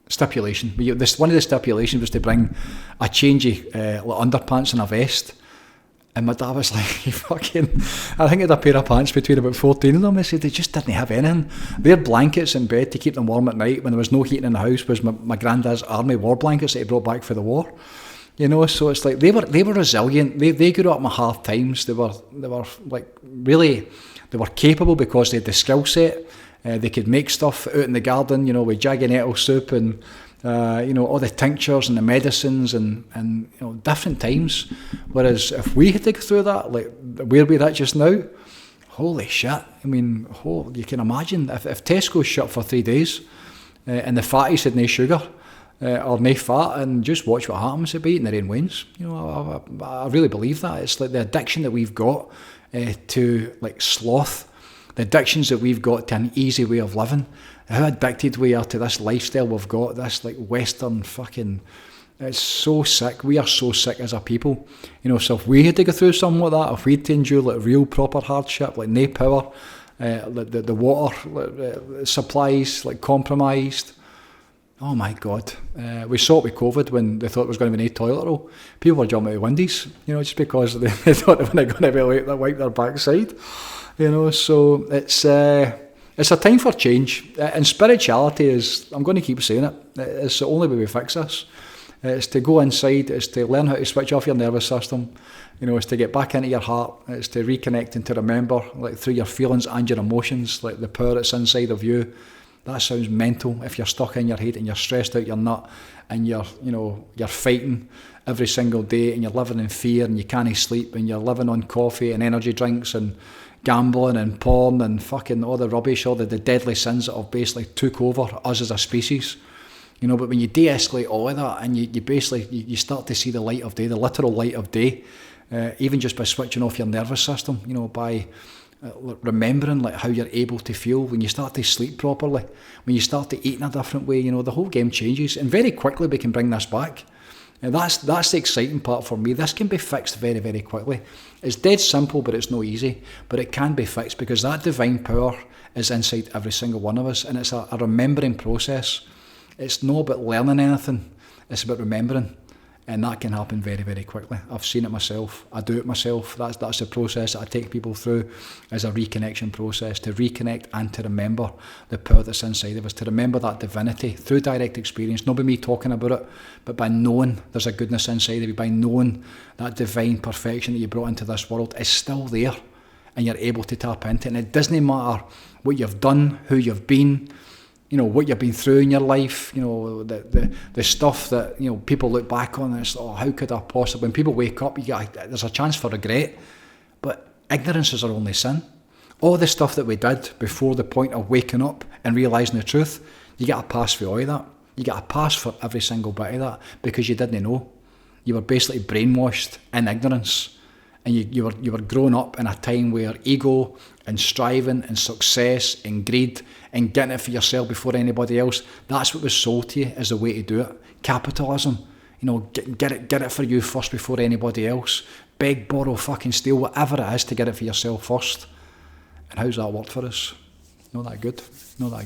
Speaker 1: Stipulation. One of the stipulations was to bring a change of underpants and a vest. And my dad was like, I think he had a pair of pants between about 14 of them. He said they just didn't have anything. Their blankets in bed to keep them warm at night when there was no heating in the house was my granddad's army war blankets that he brought back for the war. You know, so it's like they were resilient. They grew up in hard times. They were like really, they were capable because they had the skill set. They could make stuff out in the garden, you know, with jag and nettle soup and, you know, all the tinctures and the medicines and you know, different times. Whereas if we had to go through that, like where we're at just now, holy shit. I mean, you can imagine if Tesco's shut for 3 days and the fatties had no sugar or no fat, and just watch what happens if we eat in the rain wins. You know, I really believe that. It's like the addiction that we've got to like sloth. The addictions that we've got to an easy way of living, how addicted we are to this lifestyle we've got, this like Western fucking, it's so sick. We are so sick as a people. You know, so if we had to go through something like that, if we had to endure like real proper hardship, like no power, the water supplies like compromised, oh my God. We saw it with COVID when they thought there was going to be no toilet roll. People were jumping out of windows, you know, just because they thought they weren't going to be able to wipe their backside. You know, so it's a time for change. And spirituality is, I'm going to keep saying it, it's the only way we fix this. It's to go inside, it's to learn how to switch off your nervous system, you know, it's to get back into your heart, it's to reconnect and to remember, like through your feelings and your emotions, like the power that's inside of you. That sounds mental. If you're stuck in your head and you're stressed out your nut and you're fighting every single day and you're living in fear and you can't sleep and you're living on coffee and energy drinks and gambling and porn and fucking all the rubbish, all the deadly sins that have basically took over us as a species. You know, but when you de-escalate all of that and you basically, you start to see the light of day, the literal light of day, even just by switching off your nervous system, you know, by remembering like how you're able to feel when you start to sleep properly, when you start to eat in a different way, you know, the whole game changes. And very quickly we can bring this back. And that's the exciting part for me. This can be fixed very, very quickly. It's dead simple, but it's no easy. But it can be fixed because that divine power is inside every single one of us. And it's a remembering process. It's not about learning anything. It's about remembering. And that can happen very, very quickly. I've seen it myself. I do it myself. That's the process that I take people through as a reconnection process, to reconnect and to remember the power that's inside of us, to remember that divinity through direct experience, not by me talking about it, but by knowing there's a goodness inside of you, by knowing that divine perfection that you brought into this world is still there and you're able to tap into it. And it doesn't matter what you've done, who you've been, what you've been through in your life, the stuff that, people look back on and it's, how could I possibly, when people wake up, there's a chance for regret, but ignorance is our only sin. All the stuff that we did before the point of waking up and realising the truth, you get a pass for all of that. You get a pass for every single bit of that because you didn't know. You were basically brainwashed in ignorance. And you were growing up in a time where ego and striving and success and greed and getting it for yourself before anybody else, that's what was sold to you as the way to do it. Capitalism, get it for you first before anybody else. Beg, borrow, fucking steal, whatever it is to get it for yourself first. And how's that worked for us? Not that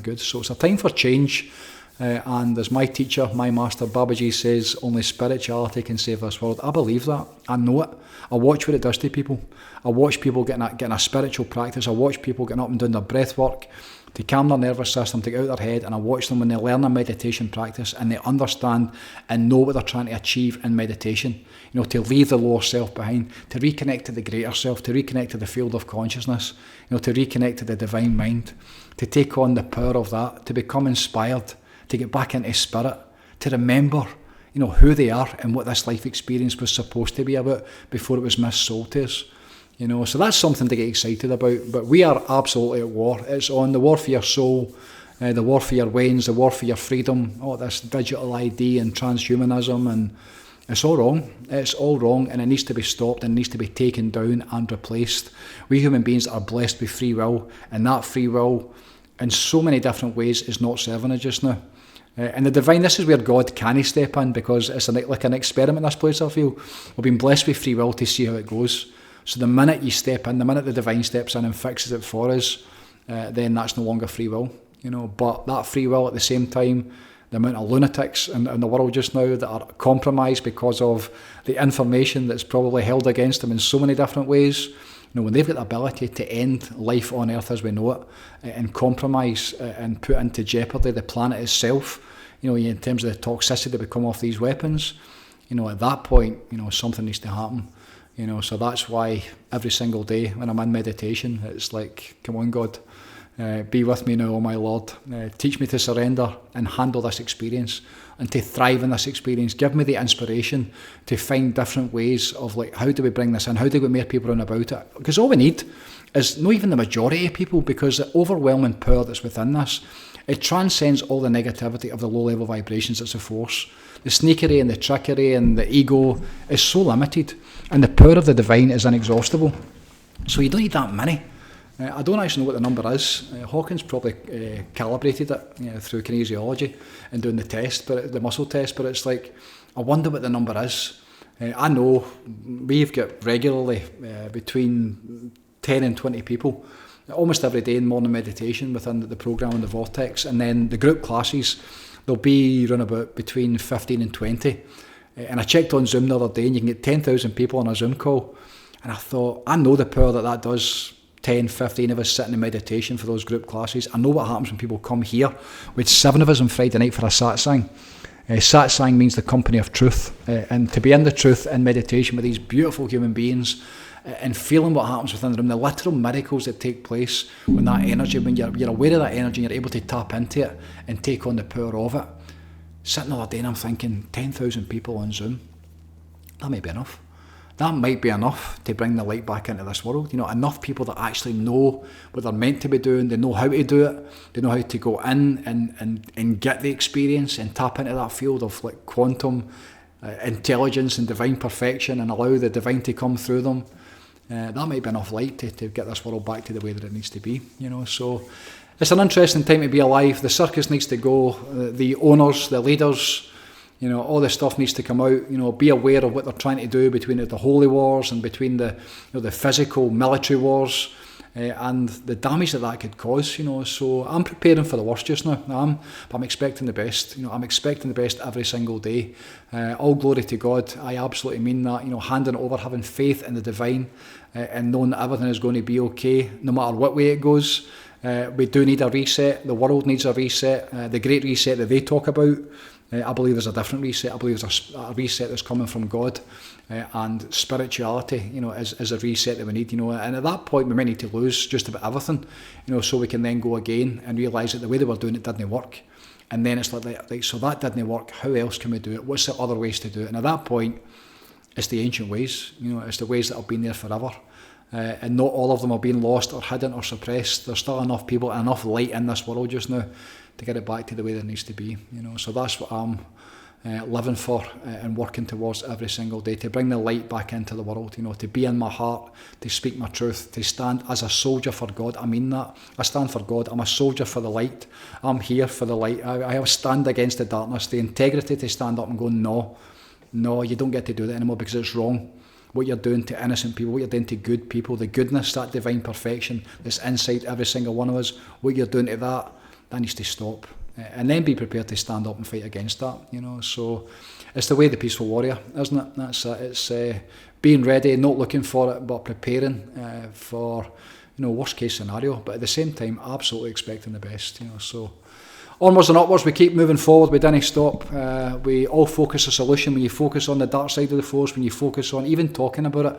Speaker 1: good. So it's a time for change. And as my teacher, my master Babaji says, only spirituality can save this world. I believe that. I know it. I watch what it does to people. I watch people getting a spiritual practice. I watch people getting up and doing their breath work to calm their nervous system, to get out of their head. And I watch them when they learn a meditation practice and they understand and know what they're trying to achieve in meditation. To leave the lower self behind, to reconnect to the greater self, to reconnect to the field of consciousness, to reconnect to the divine mind, to take on the power of that, to become inspired, to get back into spirit, to remember, who they are and what this life experience was supposed to be about before it was missold to us. So that's something to get excited about. But we are absolutely at war. It's on the war for your soul, the war for your wains, the war for your freedom, all this digital ID and transhumanism, and it's all wrong. It's all wrong, and it needs to be stopped and needs to be taken down and replaced. We human beings are blessed with free will, and that free will, in so many different ways, is not serving us just now. And the divine, this is where God can step in, because it's like an experiment, this place, I feel. We've been blessed with free will to see how it goes. So the minute you step in, the minute the divine steps in and fixes it for us, then that's no longer free will. But that free will at the same time, the amount of lunatics in the world just now that are compromised because of the information that's probably held against them in so many different ways, when they've got the ability to end life on earth as we know it, and compromise and put into jeopardy the planet itself, in terms of the toxicity that would come off these weapons, at that point, something needs to happen. So that's why every single day when I'm in meditation, it's like, come on, God, be with me now, oh my Lord. Teach me to surrender and handle this experience and to thrive in this experience. Give me the inspiration to find different ways of, like, how do we bring this in? How do we get more people around about it? Because all we need is not even the majority of people, because the overwhelming power that's within this, it transcends all the negativity of the low-level vibrations. It's a force. The sneakery and the trickery and the ego is so limited, and the power of the divine is inexhaustible. So you don't need that many. I don't actually know what the number is. Hawkins probably calibrated it through kinesiology and doing the test, but the muscle test. But it's like, I wonder what the number is. I know we've got regularly between 10 and 20 people almost every day in morning meditation within the program in the Vortex, and then the group classes, they'll be around about between 15 and 20. And I checked on Zoom the other day, and you can get 10,000 people on a Zoom call. And I thought, I know the power that does. 10, 15 of us sitting in meditation for those group classes. I know what happens when people come here. We had 7 of us on Friday night for a satsang. Satsang means the company of truth. And to be in the truth in meditation with these beautiful human beings and feeling what happens within the room, the literal miracles that take place when that energy, when you're aware of that energy and you're able to tap into it and take on the power of it. Sitting the other day and I'm thinking, 10,000 people on Zoom, that may be enough. That might be enough to bring the light back into this world. Enough people that actually know what they're meant to be doing. They know how to do it. They know how to go in and get the experience and tap into that field of, like, quantum intelligence and divine perfection and allow the divine to come through them. That might be enough light to get this world back to the way that it needs to be. So it's an interesting time to be alive. The circus needs to go. The owners, the leaders, all this stuff needs to come out. Be aware of what they're trying to do between the holy wars and between the physical military wars. and the damage that could cause, so I'm preparing for the worst just now, but I'm expecting the best, I'm expecting the best every single day. All glory to God, I absolutely mean that, handing it over, having faith in the divine, and knowing that everything is going to be okay, no matter what way it goes. We do need a reset, the world needs a reset, the great reset that they talk about. I believe there's a different reset. I believe there's a reset that's coming from God, and spirituality, is a reset that we need, and at that point we may need to lose just about everything, so we can then go again and realise that the way that we're doing it didn't work, and then it's like so that didn't work, how else can we do it, what's the other ways to do it, and at that point it's the ancient ways, it's the ways that have been there forever. And not all of them are being lost or hidden or suppressed. There's still enough people and enough light in this world just now to get it back to the way that it needs to be. So that's what I'm living for and working towards every single day, to bring the light back into the world, to be in my heart, to speak my truth, to stand as a soldier for God. I mean that. I stand for God. I'm a soldier for the light. I'm here for the light. I stand against the darkness, the integrity to stand up and go, no, you don't get to do that anymore because it's wrong. What you're doing to innocent people, what you're doing to good people, the goodness, that divine perfection that's inside every single one of us, what you're doing to that needs to stop. And then be prepared to stand up and fight against that, So it's the way of the peaceful warrior, isn't it? That's it. It's being ready, not looking for it, but preparing for, worst case scenario. But at the same time, absolutely expecting the best, So onwards and upwards, we keep moving forward, we didn't stop. We all focus a solution. When you focus on the dark side of the force, when you focus on even talking about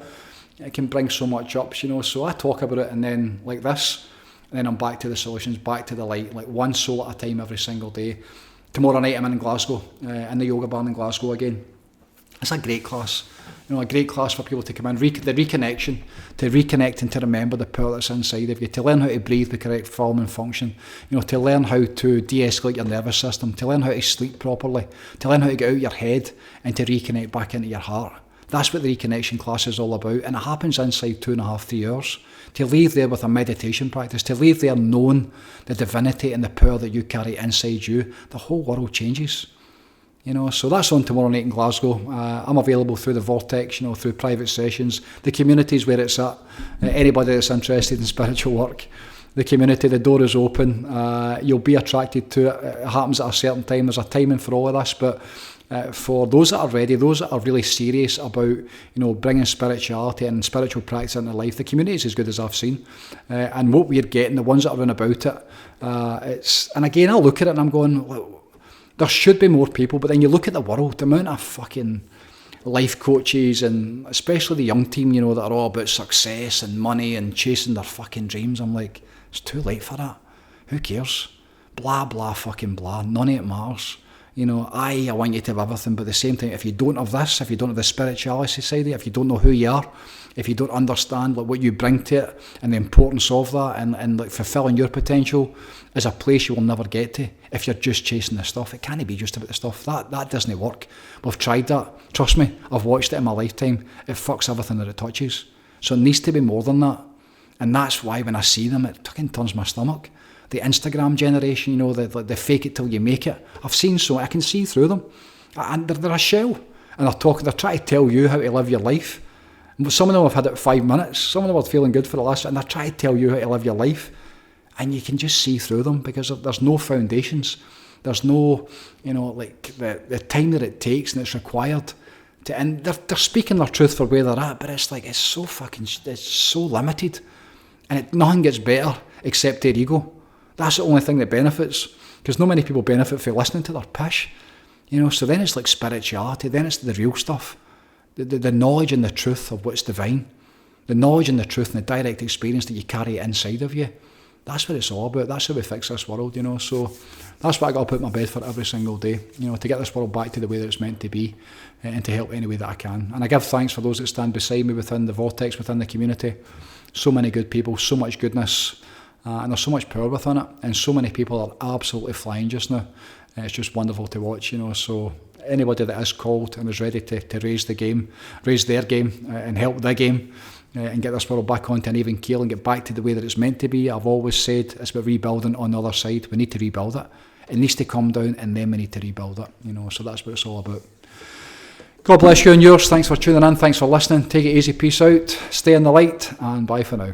Speaker 1: it, it can bring so much up, So I talk about it and then like this, and then I'm back to the solutions, back to the light, like one soul at a time every single day. Tomorrow night I'm in Glasgow, in the yoga barn in Glasgow again. It's a great class, a great class for people to come in, the reconnection, to reconnect and to remember the power that's inside of you, to learn how to breathe with correct form and function, to learn how to de-escalate your nervous system, to learn how to sleep properly, to learn how to get out of your head and to reconnect back into your heart. That's what the reconnection class is all about, and it happens inside 2.5, 3 hours. To leave there with a meditation practice, to leave there knowing the divinity and the power that you carry inside you, the whole world changes. So that's on tomorrow night in Glasgow. I'm available through the Vortex, through private sessions. The community's where it's at. Anybody that's interested in spiritual work, the community, the door is open. You'll be attracted to it. It happens at a certain time. There's a timing for all of this, but for those that are ready, those that are really serious about, bringing spirituality and spiritual practice into life, the community is as good as I've seen. And what we're getting, the ones that are in about it, and again, I look at it and I'm going, well, there should be more people, but then you look at the world, the amount of fucking life coaches, and especially the young team, that are all about success and money and chasing their fucking dreams. I'm like, it's too late for that. Who cares? Blah, blah, fucking blah. None of it matters. I want you to have everything, but at the same time, if you don't have this, if you don't have the spirituality side of it, if you don't know who you are, if you don't understand what you bring to it and the importance of that and fulfilling your potential, is a place you will never get to if you're just chasing the stuff. It can't be just about the stuff. That doesn't work. We've tried that. Trust me, I've watched it in my lifetime. It fucks everything that it touches. So it needs to be more than that. And that's why when I see them, it fucking turns my stomach. The Instagram generation, the fake it till you make it. I've seen so, I can see through them. And they're a shell. And they're trying to tell you how to live your life. Some of them have had it 5 minutes. Some of them are feeling good for the last, and they're trying to tell you how to live your life. And you can just see through them because there's no foundations. There's no, the time that it takes and it's required to, and they're speaking their truth for where they're at, but it's like, it's so limited. And nothing gets better except their ego. That's the only thing that benefits, because not many people benefit from listening to their pish. So then it's like spirituality, then it's the real stuff. The knowledge and the truth of what's divine. The knowledge and the truth and the direct experience that you carry inside of you. That's what it's all about. That's how we fix this world, So that's what I got to put in my bed for every single day, to get this world back to the way that it's meant to be, and to help any way that I can. And I give thanks for those that stand beside me within the Vortex, within the community. So many good people, so much goodness, and there's so much power within it, and so many people are absolutely flying just now. It's just wonderful to watch, So anybody that is called and is ready to raise their game, and help their game, and get this world back onto an even keel and get back to the way that it's meant to be. I've always said it's about rebuilding on the other side. We need to rebuild it. It needs to come down, and then we need to rebuild it. So that's what it's all about. God bless you and yours. Thanks for tuning in. Thanks for listening. Take it easy. Peace out. Stay in the light, and bye for now.